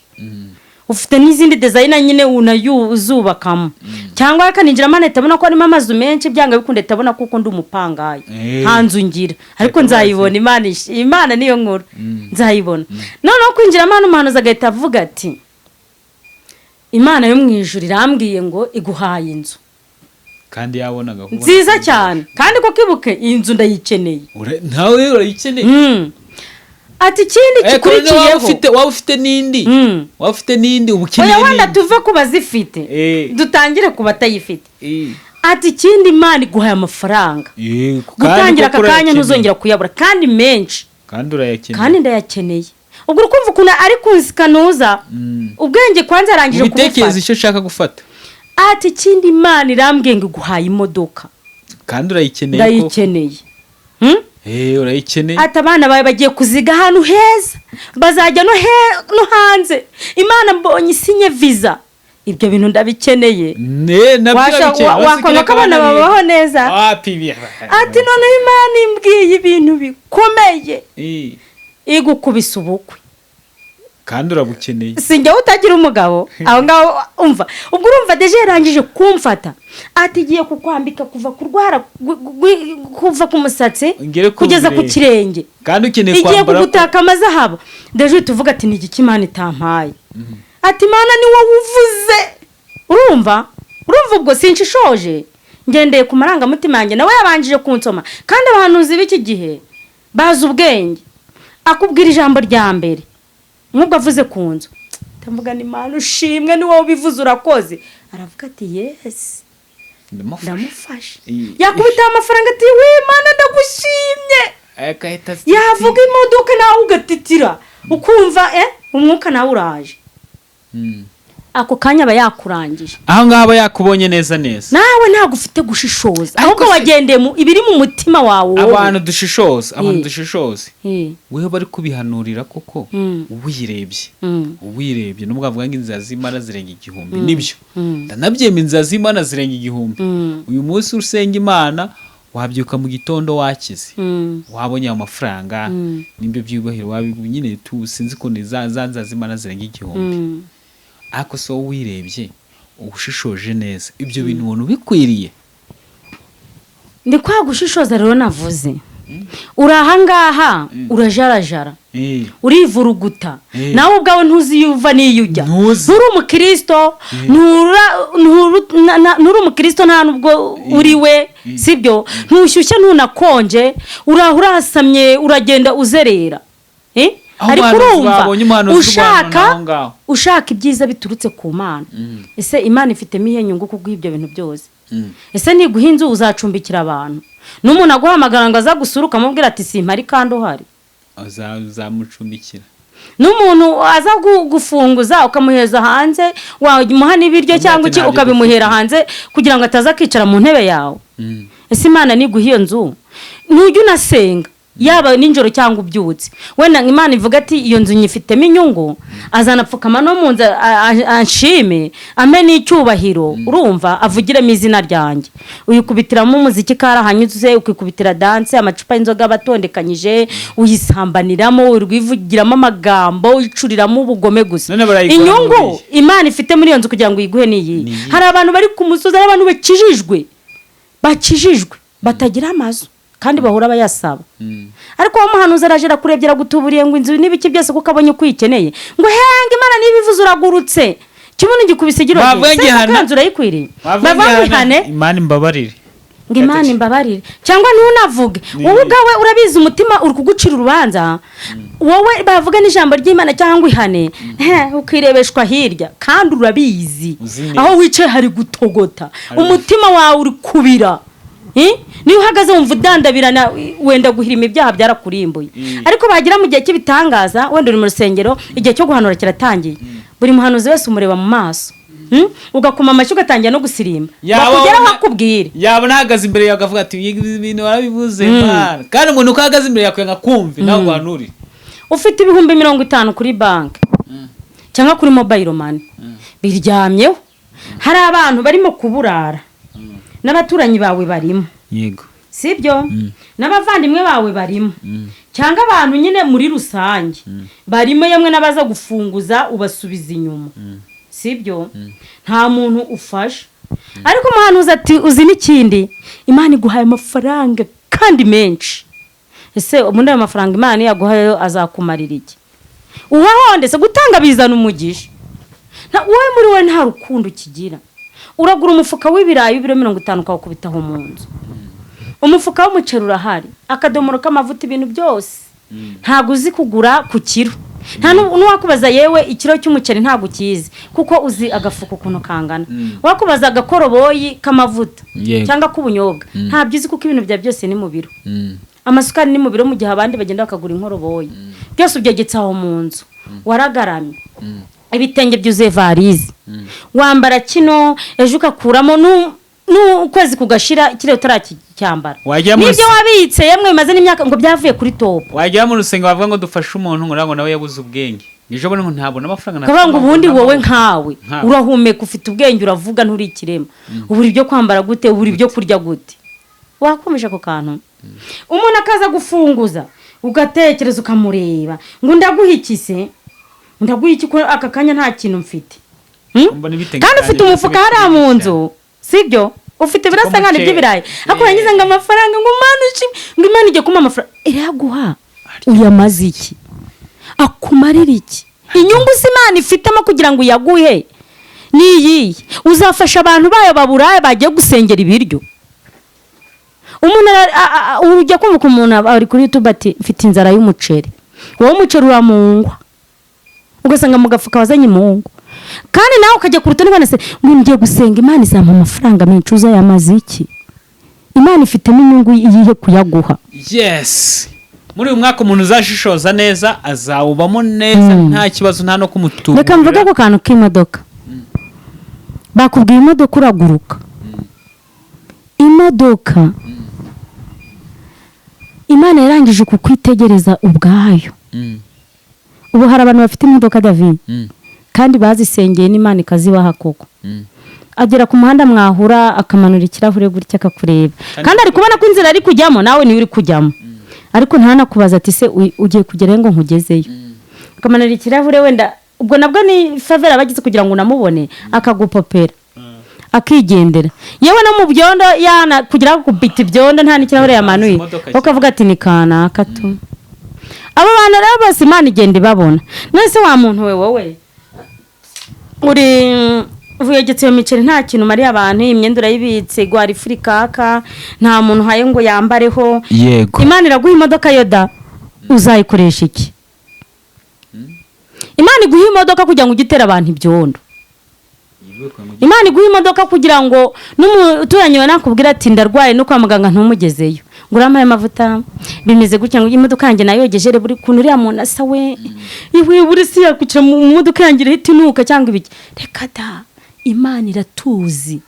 ufite n'izindi designer nyine unayuzubakamo cyangwa akaninjiramo ahita abona ko harimo amazu menshi byanga bikunde atabona kuko ndi umupangayi hanze ngira ariko nzayibona Imana niyo nkuru nzayibona noneho kwinjiramo hano umuhanuzi agahita avuga ati Imana yo mu ijuru irambwiye ngo iguhaye inzu kandi yabonaga nziza cyane kandi ko kibuke iyi nzu ndayikeneye nawe urayikeneye ati ikindi kikurikiyeho waba ufite n'indi ubukeneye wenda tuve ku bazifite dutangire ku batayifite ati ikindi Imana iguhaye amafaranga gutangira aka kanya ntuzongera kuyabura kandi menshi kandi ndayakeneye ubwo urukumva ukuntu ari kunzikanuza ubwenge kwanza arangije kubufata ubitekereza icyo ushaka gufata ati ikindi Imana irambwiye ngo iguhaye imodoka kandi urayikeneye ndayikeneye urayikeneye ati abana bawe bagiye kuziga ahantu heza bazajya no hanze Imana mbonye isinye visa ibyo bintu ndabikeneye wakwanga ko abana babaho neza ati none Imana imbwiye ibintu bikomeye igukubisa ubukwe kandi urabukeneye sinjya utagira umugabo aho ngaho umva ubwo urumva deje yarangije kumfata ati igiye kukwambika kuva kurwara kuva ku musatsi kugeza ku kirenge kandi ukeneye kwambara igiye kugutaka amazahaba deje tuvuga ati ni igiki Imana itampaye ati Imana ni wowe uvuze urumva ubwo sinshishoje ngendeye ku marangamutima yanjye nawe yabanjije kunsoma kandi abahanuzi b'iki gihe bazi ubwenge akubwira ijambo rya mbere nk'ubwo avuze ku nzu ndavuga ni Imana ushimwe ni wowe ubivuze urakoze aravuga ati yes ndamufasha yakubita amafaranga ati we Imana ndagushimye yavuga imodoka nawe ugatitira ukumva umwuka nawe uraje ako kanya aba yakurangije aho ngaho aba yakubonye neza nawe ntabwo ufite gushishoza ahubwo wagendeye ibiri mu mutima wawe abantu dushishoza wewe bari kubihanurira koko uwirebye nubwo avuga ngo inzira z'Imana zirenga igihumbi nibyo ndanabyema inzira z'Imana zirenga igihumbi uyu munsi usenga Imana wabyuka mu gitondo wakize wabonye amafaranga nimbe byubahiro nyine sinzi ko nzanza z'Imana zirenga igihumbi ako so wirebye ubushishoje neza ibyo bintu ubona bikwiriye ndi kwa gushishoza rero navuze urahangaha urajarajara urivuruguta nawe ubwawe ntuzi yuva niyujya nturi umukristo nturi umukristo nta nubwo uriwe sibyo ntushyushye ntunakonje urahasamye uragenda uzerera ariko urumva ushaka ibyiza biturutse ku Mana. Ese Imana ifitemo ihe nyungu kubw'ibyo bintu byose? Ese niguha inzu uzacumbikira abantu? N'umuntu aguhamagara ngo aza gusura ukamubwira ati simpari kandi uhari, uzamucumbikira? N'umuntu aza gufunguza ukamuheza hanze, wamuha n'ibiryo cyangwa iki ukabimuhera hanze kugira ngo ataza kwicara mu ntebe yawe? Ese Imana niguha iyo nzu nujya unasenga yaba ninjoro cyangwa ubyutse, wenda Imana ivuga ati iyo nzu nyifitemo inyungu, azanapfukama no mu nzu anshime ame n'icyubahiro, urumva avugiremo izina ryanjye. Uyikubitiramo umuziki karahanyuze, ukikubitira dance, amacupa y'inzoga batondekanyije, uyisambaniramo, urwivugiramo amagambo, uyicuriramo ubugome gusa. Inyungu Imana ifite muri iyo nzu kugira ngo uyiguhe niyi. Hari abantu bari ku musozi, hari abantu bakijijwe batagira amazu kandi bahora bayasaba. Ariko wa muhanuzi araje arakurebyera gutuburiye ngo inzu n'ibiki byose kuko abonye kwikeneye, ngo henga Imana nibivuze uragurutse kibuno gikubise giro kanzu urayikwiriye. Bavangihane Imana imbabarire, ngo Imana imbabarire, cyangwa ntunavuge wowe ubwawe urabizi umutima uri kugucira urubanza, wowe bavuga n'ijambo ry'Imana cyangwa ihane ukirebeshwa hirya kandi urabizi aho wicaye hari gutogota, umutima wawe uri kubira. Niyo uhagaze wumva udandabirana wenda guhirima ibyaha byarakurimbuye. Ariko bagira mu gihe cy'ibitangaza, wenda uri mu rusengero, igihe cyo guhanura kiratangiye, buri muhanuzi wese umureba mu maso, ugakoma amashyi ugatangira no gusirimba, bakugera bakubwira. Yaba nahagaze imbere yawe akavuga ati ibintu warabivuze Mana, kandi umuntu uko ahagaze imbere yawe ngakumva nawe guhanurira. Ufite ibihumbi 50 kuri bank cyangwa kuri mobile money biryamyeho, hari abantu barimo kuburara, n'abaturanyi bawe barimo, yego sibyo, n'abavandimwe bawe barimo, cyangwa abantu nyine muri rusange barimo, yemwe n'abaza gufunguza ubasubiza inyuma, sibyo, nta muntu ufasha. Ariko umuhanuzi ati uzi n'ikindi, Imana iguhaye amafaranga kandi menshi. Ese umuntu ayo mafaranga Imana yaguhaye azakumarira iki? Uhahondese gutanga bizana umugisha, wowe muri we nta rukundo kigira. Uragura umufuka w'ibirayi ibiro 50 ukawukubitaho mu nzu, umufuka w'umuceri urahari, akadomoro k'amavuta, ibintu byose ntago uzi kugura ku kiro. Nta n'uwakubaza yewe ikiro cy'umuceri ntago kizi kuko uzi agafuko kuno kangana. Wakubaza agakoroboyi k'amavuta cyangwa k'ubunyobwa nta byizi kuko ibintu bya byose ni mu biro. Amasukari ni mu biro, mu gihe abandi bagenda bakagura inkoroboyi. Byose ubyegetse aho mu nzu, waragaramye, ibitenge byuzuye varize, wambara kino ejo ukakuramo n'ukwezi kugashira ikirere utaracyambara. Nibyo wabitse yemwe bimaze n'imyaka ngo byavuye kuri top. Wajya mu rusengo bavuga ngo dufashe umuntu ngo nawe yabuze ubwenge, nijo bone ngo ntabona amafaranga nakaba ngo ubundi wowe nkawe urahumeka ufite ubwenge uravuga nturi ikirema, uburi byo kwambara gute, uburi byo kurya gute, wakomeje ako kantu. Umuntu akaza gufunguza ugatekereza ukamureba ngo ndaguhikise, ndaguhiki ko aka kanya nta kintu mfite, kandi ufite umufuka hari mu nzu, sibyo, ufite birasa nkane by'ibirayi, akurangiza ngo amafaranga ngo Mana ngo Imana ije kuma amafaranga iraguha, uyamaze iki, akumarira iki? Inyungu Imana ifitemo kugira ngo yaguhe niyi, uzafasha abantu bayo baburaye bagiye gusengera ibiryo. Umuntu ujya kumva umuntu ari kuri YouTube ati mfite inzara y'umuceri, wowe umuceri uramungwa ugasanga mu gafuka wazanye mungu, kandi nawe ukajya kuruta nibone se ngo ngiye gusenga Imana izampa amafaranga menshi, uzayamaze iki? Imana ifitemo inyungu iyihe kuyaguha. Yes, muri uyu mwaka umuntu uzashishoza neza azawubamo neza nta kibazo, nta no kumutunga. Reka mvuga ko kantu k'imodoka, bakubwiye imodoka uraguruka, imodoka Imana yarangije kukwitegereza ubwayo. Ubu hari abantu bafite imodoka David kandi bazisengeye n'Imana ikazibaha koko. Agera ku muhanda mwahura akamanura ikirahure gutya akakureba, kandi ari kubona ko inzira ari kujyamo nawe ni uri kujyamo, ariko ntanakubaza ati se ugiye kugera ngo nkugezeyo. Akamanura ikirahure, wenda ubwo nabwo ni favela bagize kugira ngo unamubone, akagupopera akigendera, yewe no mu byondo yana kugira ngo kubita ibyondo nta n'ikirahure yamanuye, ukavuga ati ni kana katu. Abo bana rero bose Imana igenda ibabona. Nese wa muntu we wowe uri uyegetse iyo miceri nta kintu mari abantu, imyenda urayibitse gwari frikaka, nta muntu haye ngo yambareho. Yego, Imana iraguha imodoka yoda, uzayikoresha iki? Imana iguha imodoka kugira ngo ugitera abantu ibyondo. Imana iguha imodoka kugira ngo n'umuturanyi we nakubwira ati ndarwaye no kwa muganga ntumugezeyo. Ngura amaye amavuta bimeze gutya ngo imodoka yanjye nayogeje buri kuntu uriya muntu asa we. Iwe buri si yakuca mu modoka yanjye hitinuka cyangwa ibiki. Reka da, Imana iratuzi.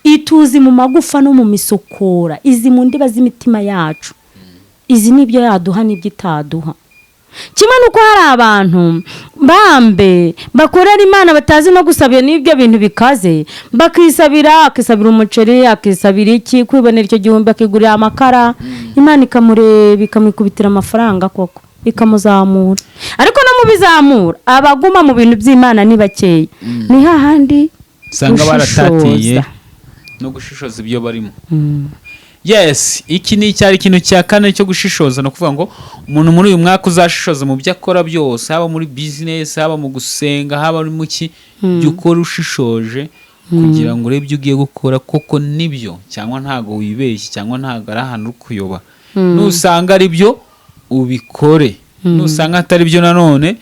Ituzi mu magufa no mu misokora, izi mu ndiba z'imitima yacu. Izi nibyo yaduha n'ibyo itaduha. Kimwe nuko hari abantu bambe bakorera Imana batazi no gusabira n'ibyo bintu bikaze, akisabira umuceri, akisabira iki, kwibonera icyo gihumbi akigurira amakara, Imana ikamureba ikamikubitira amafaranga koko ikamuzamura. Ariko no mu bizamura abaguma mu bintu by'Imana ni bakeya. Ni hahandi usanga baratatiye no gushishoza ibyo barimo. Yes, iki ni cyari ikintu cya kane cyo gushishoza, no kuvuga ngo umuntu muri uyu mwaka uzashishoza mu byo akora byose, haba muri business, haba mu gusenga, haba mu ki byukora ushishoje, kugira ngo urebe ibyo ugiye gukora koko nibyo cyangwa ntago wibeshye cyangwa ntago ari ahantu kuyoba. Nusanga ari byo ubikore, nusanga atari byo nanone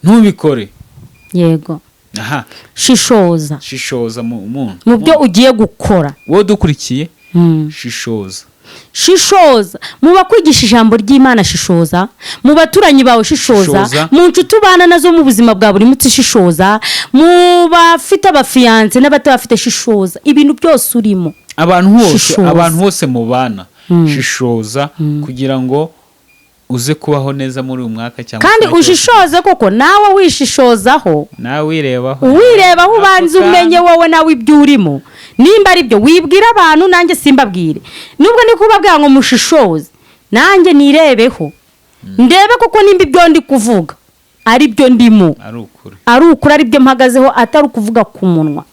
ntubikore. Yego. Aha, shishoza mu byo ugiye gukora. Wowe dukurikiye shishoza mu bakwigisha ijambo ry'Imana, shishoza mu baturanyi bawe, shishoza mu nshuti ubana nazo mu buzima bwa buri munsi, shishoza mu bafite abafiyanse n'abatabafite, shishoza ibintu byose urimo, abantu bose mu bana, shishoza kugira ngo uze kubaho neza muri uyu mwaka cyangwa kandi ushishoze koko nawe wishishozaho, nawe wirebaho ubanze umenye wowe nawe ibyo urimo nimba ari byo wibwira abantu, nanjye simbabwire. Nubwo ni kubabwira ngo mushishoze, nanjye nirebeho ndebe koko nimba ibyo ndi kuvuga ari byo ndimo, ari ukuri, ari byo mpagazeho, atari ukuvuga ku munwa.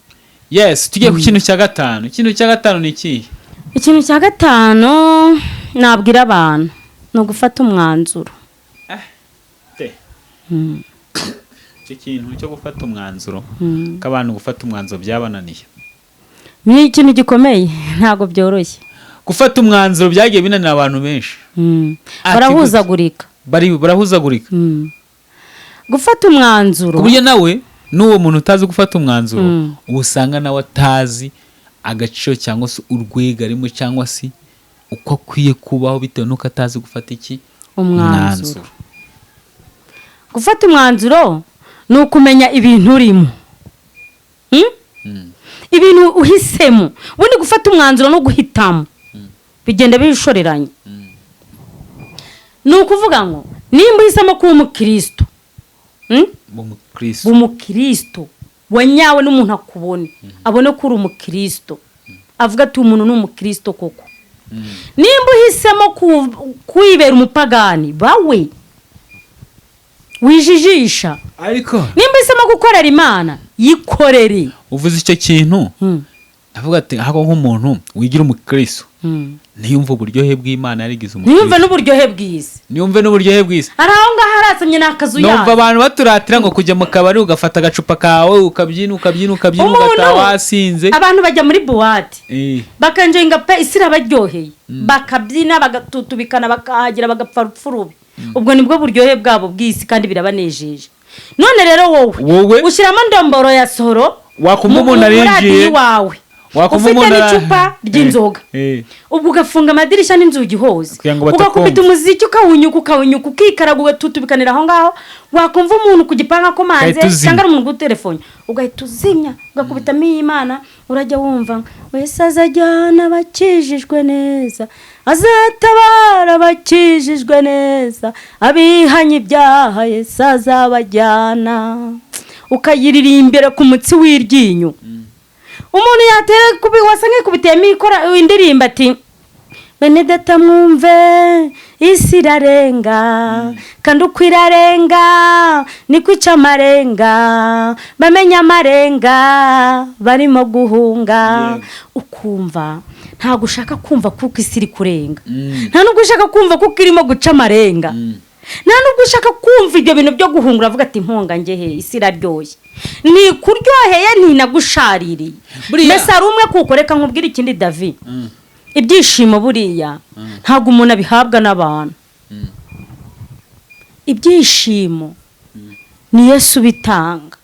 Yes, tugiye ku kintu cya gatanu. Ikintu cya gatanu ni iki? Ikintu cya gatanu nabwira abantu no gufata umwanzuro. Icyo kintu cyo gufata umwanzuro, k'abantu gufata umwanzuro byabananiye. Ni ikintu gikomeye, ntago byoroshye. Gufata umwanzuro byagiye binanira abantu benshi. Barahuzagurika. Gufata umwanzuro. Kuburyo nawe n'uwo muntu utazi gufata umwanzuro, ubusanga nawe atazi agaciro cyangwa se urwego arimo cyangwa se uko akwiye kubaho bitewe nuko atazi gufata iki umwanzuro. Gufata umwanzuro ni ukumenya ibintu urimo, ibintu uhisemo. Ubundi gufata umwanzuro no guhitamo bigenda bishoreranye. Ni ukuvuga ngo nimba uhisemo kuba umukristo, umukristo wanyawe n'umuntu akubone, abone ko uri umukristo, avuga ati umuntu ni umukristo koko. Nimba uhisemo kwibera umupagani bawe wijijisha, ariko nimba uhisemo gukorera Imana yikorere. Uvuze icyo kintu avuga ati hako nk'umuntu wigira umukristo, niyumva uburyohe bw'Imana yarigize umukristo, niyumva n'uburyohe bw'isi, araho ngaho arasamye nakazu yawe. Numva abantu baturatira ngo kujya mu kabari ugafata agacupa kawe ukabyina ugataha wasinze. Abantu bajya muri buwate bakanjenga pe isi irabaryoheye, bakabyina bagatutubikana bakahagira bagapfa rupfurubi. Ubwo nibwo buryohe bwabo bw'isi kandi birabanejeje. None rero wowe ushyiramo ndomboro ya soro, wakumva umuntu arinjiye wawe, ufite n'icupa ry'inzoga, ubwo ugafunga amadirishya n'inzugi hose, ugakubita umuziki ukawunyuka ukikaraga ugatutubikanira aho ngaho. Wakumva umuntu ku gipanga komanze cyangwa umuntu ku telefone, ugahita uzimya ugakubitamo Imana. Urajya wumva wese azajyana abakijijwe neza, azatabara abakijijwe neza, abihanye ibyaha Yesu azabajyana. Ukayiririmbira ku mutsi w'iryinyo. Umuntu yatera wasanga kubitema ikora indirimba ati bene data mwumve isi irarenga kandi uko irarenga niko ica amarenga, bamenya amarenga barimo guhunga. Ukumva ntago ushaka kumva kuko isi iri kurenga, nta nubwo ushaka kumva kuko irimo guca amarenga, nta nubwo ushaka kumva ibyo bintu byo guhungura. Avuga ati mponga ngehe isi iraryoshye, ni kuryoheye ntinagushaririye. Mbese ari umwe kuko reka nkubwire ikindi David, ibyishimo buriya ntago umuntu abihabwa n'abantu. Ibyishimo ni Yesu bitanga.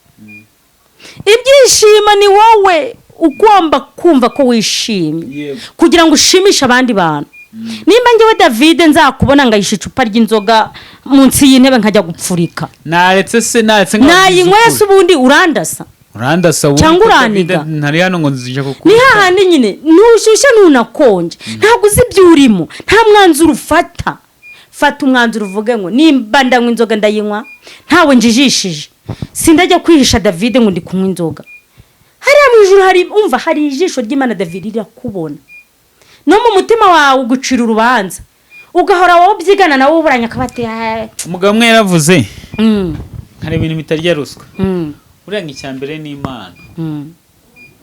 Ibyishimo ni wowe ugomba kumva ko wishimye kugira ngo ushimishe abandi bantu. Nimba ngewe David nzakubona ngayisha icupa ry'inzoga munsi y'intebe nkajya gupfurika, naretse nayinywese ubundi urandasa cyangwa uraniga. ntari hano ngo nzije kuko ni hahandi nyine ntushyushye ntunakonje, ntabwo uzi ibyo urimo, nta mwanzuro ufata. Fata umwanzuro uvuge ngo nimba ndanywa inzoga ndayinywa ntawe njijishije, sindajya kwihisha David ngo ndi kunywa inzoga. Hariya mu ijuru hari ijisho ry'Imana David rirakubona, no mu mutima wawe ugucira urubanza, ugahora wowe byigana nawe uburanya kabati. Umugabo umwe yaravuze hari ibintu bitarya ruswa. Urenga icyambere ni Imana,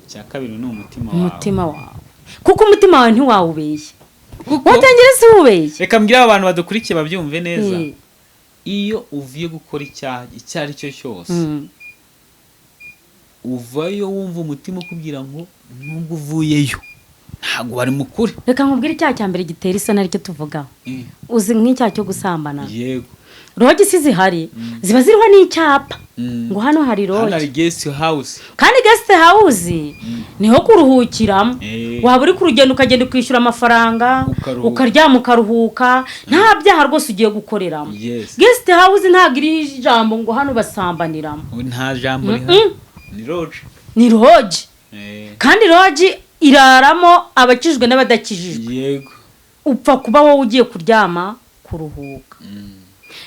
cya kabiri ni umutima wawe. Kuko umutima wawe ntiwawubeshye, watangire si ubeshye. Reka mbwira abantu badukurikiye babyumve neza. Iyo uvuye gukora icyaha icyo ari cyo cyose, uvayo wumva umutima ukubwira ngo nubwo uvuyeyo ntabwo bari mukuri. Reka nkubwire icyaha cya mbere gitera isoni aricyo tuvugaho. Uzi nk'icyaha cyo gusambana. Yego. Rogi si zihari, ziba ziriho n'icyapa ngo hano hari rogi. Hano hari guest house. Kandi guest house niho kuruhukiramo. Waba uri ku rugendo ukagenda ukishyura amafaranga, ukaryama ukaruhuka, nta byaha rwose ugiye gukoreramo. Guest house ntabwo iri ijambo ngo hano basambaniramo. Nta jambo rihari. Ni rogi. Kandi rogi iraramo abakijijwe n'abadakijijwe. Yego. Upfa kuba wowe ugiye kuryama kuruhuka.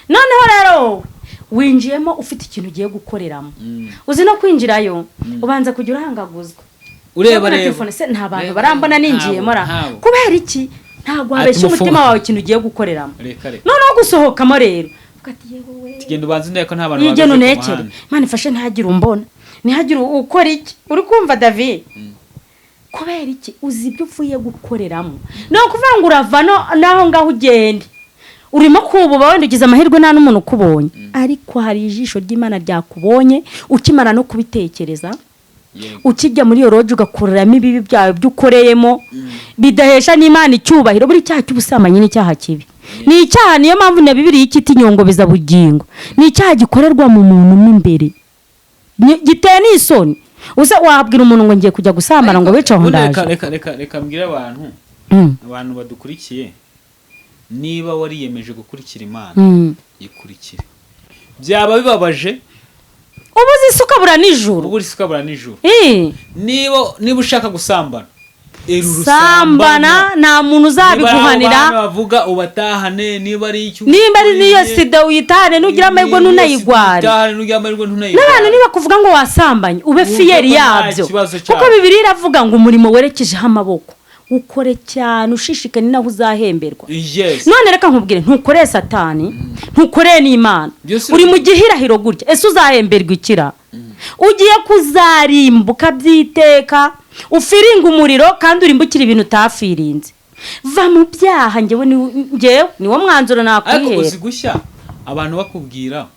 Noneho rero winjiyemo ufite ikintu ugiye gukoreramo. Uzi no kwinjirayo ubanza kujya urahangaguzwa. Ureba telefone se nta bantu barambona ninjiyemo ra. Kubera iki? Ntago habeshye umutima wawe ikintu ugiye gukoreramo. Noneho gusohokamo rero ugati yewe tugenda ubanza ndeko nta bantu bagaze ku muhanda. Imana ifashe ntagire umbona, ntihagire ukora iki. Uri kumva David? Kubera iki? Uzi ibyo uvuye gukoreramo. No kuvuga ngo urava naho ngaho ugende, urimo kububa wenda ugize amahirwe nta n'umuntu ukubonye, ariko hari ijisho ry'Imana ryakubonye ukimara no kubitekereza. Ukijya muri iyo rogi ugakuramo ibibi byawe by'ukoreyemo bidahesha n'Imana icyubahiro. Buri cyaha cy'ubusambanyi ni cyaha kibi, ni icyaha. Niyo mpamvu na Bibiliya ikita inyongo biza bugingo. Ni icyaha gikorerwa mu muntu n'imbere, giteye n'isoni. Uza wabwira umuntu ngo ngiye kujya gusambana ngo wica aho ndaje. Reka mbwira abantu badukurikiye, niba wariyemeje gukurikira Imana yikurikire. Byaba bibabaje ubuze isuka bura nijoro. Niba ushaka gusambana, sambana, nta muntu uzabiguhanira. Bavuga ubatahane, niba ari niyo sida uyitahane, nugira amahirwe ntunayigware. N'abantu niba kuvuga ngo wasambanye ube fiyeri yabyo, kuko Bibiliya iravuga ngo umurimo werekejeho amaboko ukore cyane ushishikane naho uzahemberwa. None reka nkubwire, ntukore Satani, ntukore n'Imana, uri mu gihirahiro gutya, ese uzahemberwa ikira? Ugiye kuzarimbuka byiteka, ufiringa umuriro kandi urimbukira ibintu utafirinze. Va mu byaha. Ngewe niwo mwanzuro nakwihera. Ariko uzigushya abantu bakubwira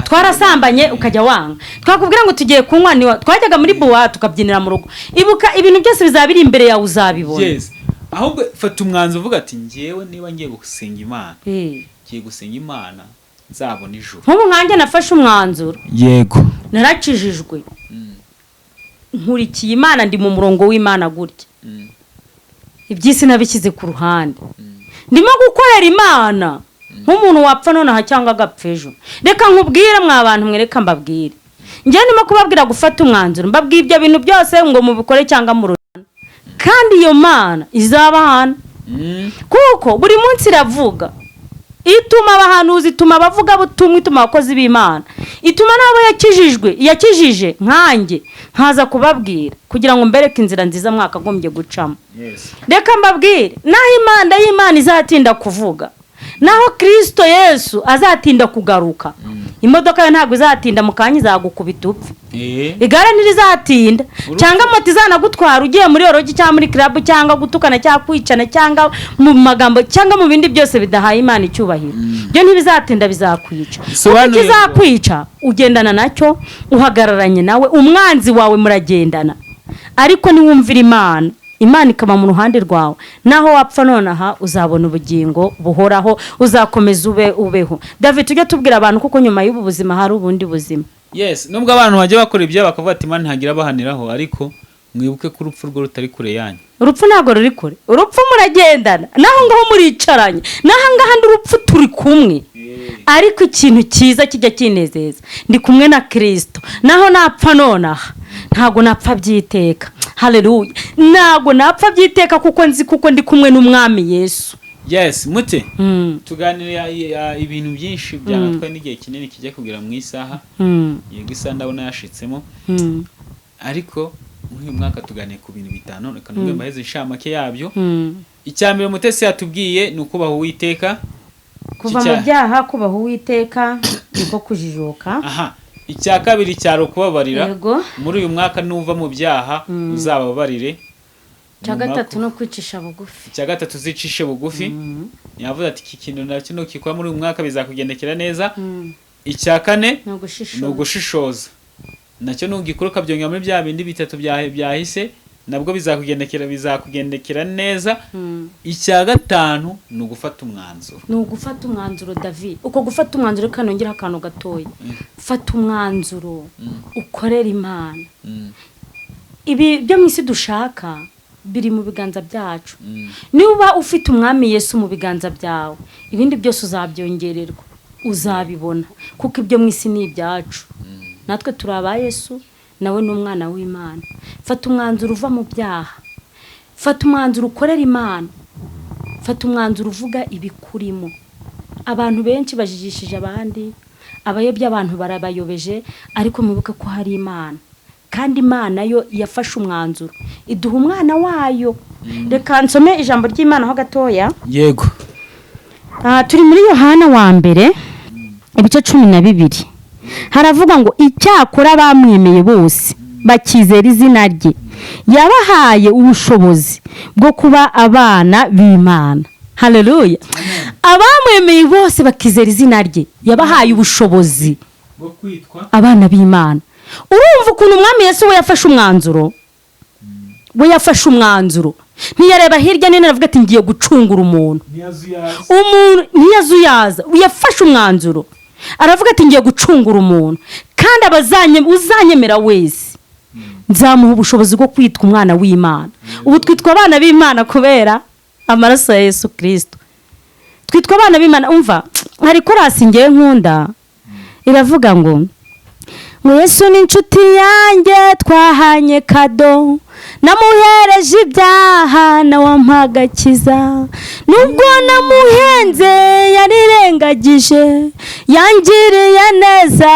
twarasambanye ukajya wanga, twakubwira ngo tugiye kunywa, twajyaga muri buwa tukabyinira mu rugo. Ibuka ibintu byose bizabiri imbere yawe uzabibona. Ahubwo fata umwanzuro uvuga ati ngewe niba ngiye gusenga Imana, ngiye gusenga Imana nzabona ijuru. Nk'ubu nkanjye nafashe umwanzuro. Yego. Narakijijwe. Nkurikiye Imana, ndi mu murongo w'Imana gutya. Ibyisi nabishyize ku ruhande. Ndimo gukorera Imana nk'umuntu wapfa nonaha cyangwa agapfa ejo. Reka nkubwire mwa bantu mwe, reka mbabwire. Njye ndimo kubabwira gufata umwanzuro, mbabwira ibyo bintu byose ngo mubikore cyangwa mururana. Kandi iyo Mana izabahana. Kuko buri munsi iravuga. Ituma abahanuzi, ituma abavuga butumwa, ituma abakozi b'Imana, ituma nabo yakijije nkanjye nkaza kubabwira kugira ngo mbereke inzira nziza mwakagombye gucamo. Reka mbabwire, naho Imana izatinda kuvuga, naho Kristo Yesu azatinda kugaruka, imodoka yo ntabwo izatinda mu kanya izagukubita upfe. Igare ntirizatinda, cyangwa moto izanagutwara ugiye muri rogi cyangwa muri club, cyangwa gutukana cyangwa kwicana cyangwa mu magambo cyangwa mu bindi byose bidahaye Imana icyubahiro. Byo ntibizatinda, bizakwica. Uko izakwica ugendana nacyo, uhagararanye nawe, umwanzi wawe muragendana. Ariko niwumvira Imana Imana ikaba mu ruhande rwawe, naho wapfa nonaha uzabona ubugingo buhoraho, uzakomeza ubeho. David, tujya tubwira abantu kuko nyuma y'ubu buzima hari ubundi buzima. Yes, nubwo abantu bajya bakora ibyo bakavuga ati Imana ntagira bahaniraho, ariko mwibuke ko urupfu rwo rutari kure yanyu. Urupfu ntabwo ruri kure, urupfu muragendana, naho ngaho muricaranye, naho ngaho ndi urupfu turi kumwe. Ariko ikintu cyiza kijya kinezeza, ndi kumwe na Kristo, naho napfa nonaha ntago napfa byiteka. Haleluya, ntago napfa byiteka kuko nzi kuko ndi kumwe n'umwami Yesu. Yes, mute tuganira ibintu byinshi byanatwaye n'igihe kinini kijya kugira mu isaha. Yego isaha ndabona yashitsemo, ariko muri uyu mwaka tuganiye ku bintu bitanu, reka nubwo mbaheze inshamake yabyo. Icyambere Mutesi yatubwiye ni ukubaha Uwiteka, kuva mu byaha, kubaha Uwiteka niko kujijoka. Icya kabiri cyaro kubabarira. Muri uyu mwaka nuva mu byaha uzababarire. Icya gatatu no kwicisha bugufi. Icya gatatu uzicishe bugufi. Yavuze ati iki kintu nacyo no kikora muri uyu mwaka bizakugendekera neza. Icya kane no gushishoza, nacyo nugikoroka byongera muri bya bindi bitatu byahise, nabwo bizakugendekera neza. Icya gatanu ni ugufata umwanzuro. Ni ugufata umwanzuro David. Uko gufata umwanzuro kanongera akantu gatoya. Fata umwanzuro ukorera Imana. Ibi byo mwisi dushaka biri mu biganza byacu. Niba ufite umwami Yesu mu biganza byawe, ibindi byose uzabyongererwa, uzabibona, kuko ibyo mwisi ni ibyacu. Natwe turaba Yesu, nawe n'umwana w'Imana. Fata umwanzuro uva mu byaha, fata umwanzuro ukorera Imana, fata umwanzuro uvuga ibikurimo. Abantu benshi bajijishije abandi, abayobya abantu barabayobeje, ariko mwibuke ko hari Imana, kandi Imana yo yafashe umwanzuro iduha umwana wayo. Reka nsome ijambo ry'Imana ho gatoya. Yego. Turi muri Yohana wa mbere ibice 12. Haravuga ngo icyakora bamwemeye bose bakizera izina rye, yabahaye ubushobozi bwo kuba abana b'Imana. Haleluya. Abamwemeye bose bakizera izina rye, yabahaye ubushobozi bwo kwitwa abana b'Imana. Urumva ukuntu umwami Yesu we yafashe umwanzuro? We yafashe umwanzuro, ntiyareba hirya nene aravuga ati ngiye gucungura umuntu. Ntiyazuyaza, yafashe umwanzuro aravuga ati ngiye gucungura umuntu, kandi uzanyemera wese nzamuha ubushobozi bwo kwitwa umwana w'Imana. Ubu twitwa abana b'Imana kubera amaraso ya Yesu Kristo. Twitwa abana b'Imana. Umva, hari korasi ngiye nkunda iravuga ngo Yesu ni inshuti yanjye, twahanye kado, namuhereje ibyaha nawe ampagakiza, nubwo namuhenze yarirengagije, yangiriye neza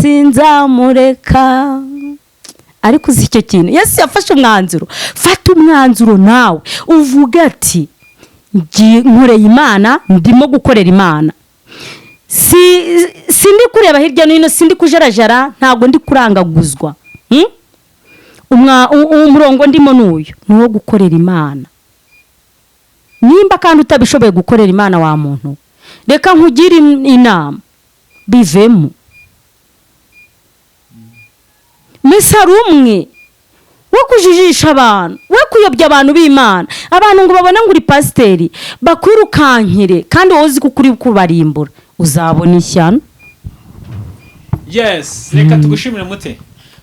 sinzamureka. Ariko uzi icyo kintu Yesu yafashe umwanzuro. Fata umwanzuro nawe uvuga ati nkoreye Imana, ndimo gukorera Imana. Sindi kureba hirya no hino, sindi kujarajara, ntago ndi kurangaguzwa. Umurongo ndimo n'uyu ni wo gukorera Imana. Nimba kandi utabishoboye gukorera Imana wa muntu, reka nkugire inama, bivemo. Mesari umwe wo kujijisha abantu, we kuyobya abantu b'Imana, abantu ngo babone ngo uri pasiteri, bakwirukankire kandi wowe uzi kukuri kubarimbura, uzabona ishyano. Yes, reka tugushimire Mute.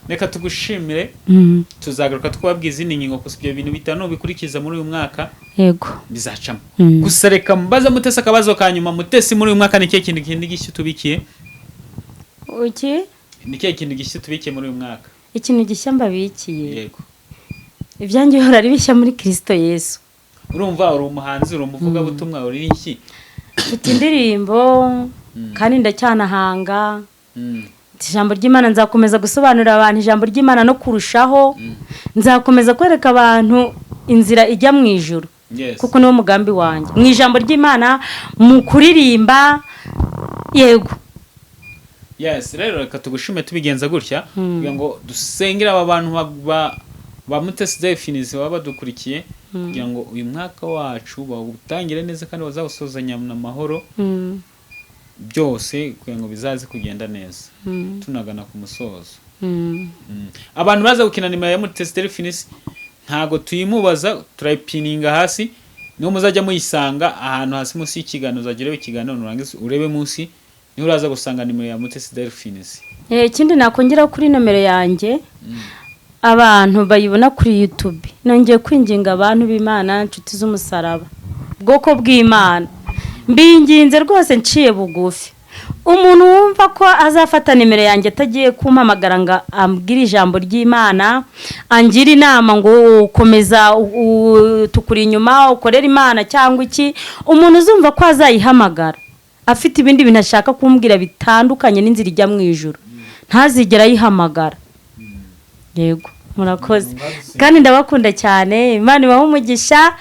Reka tugushimire. Tuzagaruka twabwiza izindi ngingo kuko ibyo bintu bitanu bikurikiza muri uyu mwaka. Yego. Bizacamo. Gusa reka mbaza Mutesi akabazo kanyuma. Mutesi, muri uyu mwaka ni kintu kindi gishya tubikiye? Uki? Ni kintu gishya tubikiye muri uyu mwaka? Ikintu gishya mbabikiye. Yego. Ibyanjye bihora ari bishya muri Kristo Yesu. Urumva uri umuhanzi, uri umuvuga butumwa, uri iki? Mfite indirimbo kandi ndacyanahanga. Ijambo ry'Imana nzakomeza gusobanurira abantu ijambo ry'Imana no kurushaho. Nzakomeza kwereka abantu inzira ijya mu ijuru. Kuko niwo mugambi wanjye. Mu ijambo ry'Imana, mu kuririmba. Yego. Yes, rero reka tugushime tubigenza gutya kugira ngo dusengera aba bantu ba Mutesi Derifins baba badukurikiye kugira ngo uyu mwaka wacu bawutangire neza kandi bazawusozanya n'amahoro. Byose kugira ngo bizaze kugenda neza. Tunagana ku musozo. Abantu baza gukina nimero ya Mutesi Derifins ntago tuyimubaza, turayipininga hasi, niho muzajya muyisanga ahantu hasi munsi y'ikiganiro, uzagireho ikiganiro nurangiza urebe munsi, niho uraza gusanga nimero ya Mutesi Derifins. Ikindi nakongera kuri nomero yanjye abantu bayibona kuri YouTube, nongeye kwinginga abantu b'Imana, inshuti z'umusaraba, bwoko bw'Imana, mbinginze rwose nciye bugufi, umuntu wumva ko azafata nimero yanjye atagiye kumpamagara ngo ambwire ijambo ry'Imana, angira inama ngo komeza tukuri inyuma ukorera Imana cyangwa iki, umuntu uzumva ko azayihamagara afite ibindi bintu ashaka kumbwira bitandukanye n'inzira ijya mu ijuru, ntazigera yihamagara. Yego, murakoze kandi ndabakunda cyane, Imana ibahe umugisha.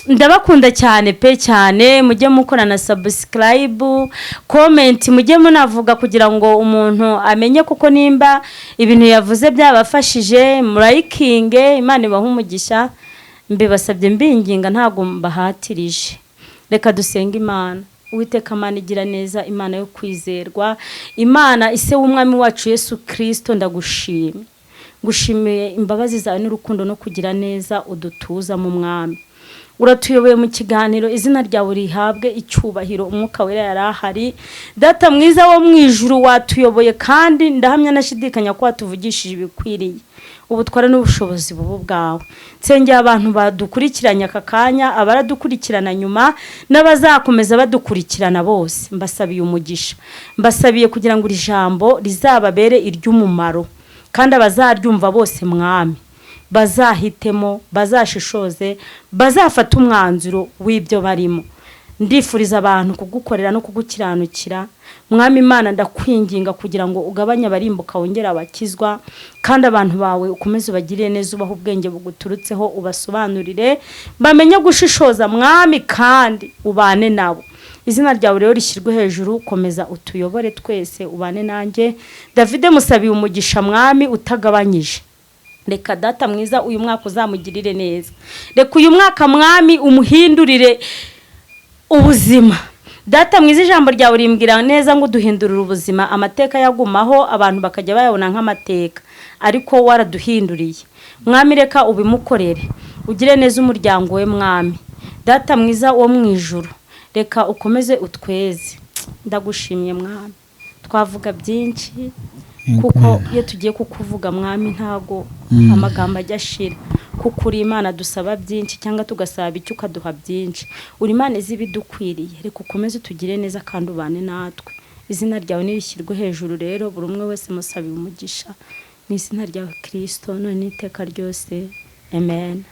Ndabakunda cyane pe cyane, mujye mukora na subscribe, comment, mujye munavuga kugira ngo umuntu amenye kuko nimba ibintu yavuze byabafashije, murayikinge. Imana ibahe umugisha, mbibasabye mbinginga, ntago mbahatirije. Reka dusenge Imana. Uwiteka Mana igira neza, Imana yo kwizerwa, Imana ise w'umwami wacu Yesu Kristo, ndagushimye, ngushimiye imbabazi zawe n'urukundo no kugira neza udutuza mu mwami. Uratuyoboye mu kiganiro, izina ryawe rihabwe icyubahiro, umwuka wera yarahari. Data mwiza wo mu ijuru, watuyoboye kandi ndahamya nashidikanya ko watuvugishije ibikwiriye, ubutware n'ubushobozi bubu bwawe. Nsengeye abantu badukurikiranye aka kanya, abaradukurikirana nyuma n'abazakomeza badukurikirana bose, mbasabiye umugisha, mbasabiye kugira ngo iri jambo rizababere iry'umumaro, kandi abazaryumva bose mwami bazahitemo, bazashishoze, bazafata umwanzuro w'ibyo barimo. Ndifuriza abantu kugukorera no kugukiranukira, mwami Imana ndakwinginga kugira ngo ugabanye abarimbuka wongera abakizwa, kandi abantu bawe ukomeze ubagirire neza, ubaho ubwenge buguturutseho, ubasobanurire bamenye gushishoza mwami, kandi ubane nabo. Izina ryawe rero rishyirwe hejuru, komeza utuyobore twese, ubane nanjye. David musabiye umugisha mwami utagabanyije. Reka data mwiza uyu mwaka uzamugirire neza, reka uyu mwaka mwami umuhindurire ubuzima. Data mwiza ijambo ryawe rimbwira neza ngo duhindurire ubuzima, amateka yagumaho abantu bakajya bayabona nk'amateka, ariko waraduhinduriye mwami. Reka ubimukorere, ugire neza umuryango we mwami. Data mwiza wo mu ijuru, reka ukomeze utweze. Ndagushimye mwami, twavuga byinshi kuko iyo tugiye kukuvuga mwami ntago amagambo ajya ashira, kuko uri Imana dusaba byinshi cyangwa tugasaba icyo ukaduha byinshi. Uri Imana izi bidukwiriye, reka ukomeze tugire neza kandi ubane natwe. Izina ryawe nirishyirwe hejuru rero, buri umwe wese musabiye umugisha, mu izina rya Kristo none iteka ryose, amen.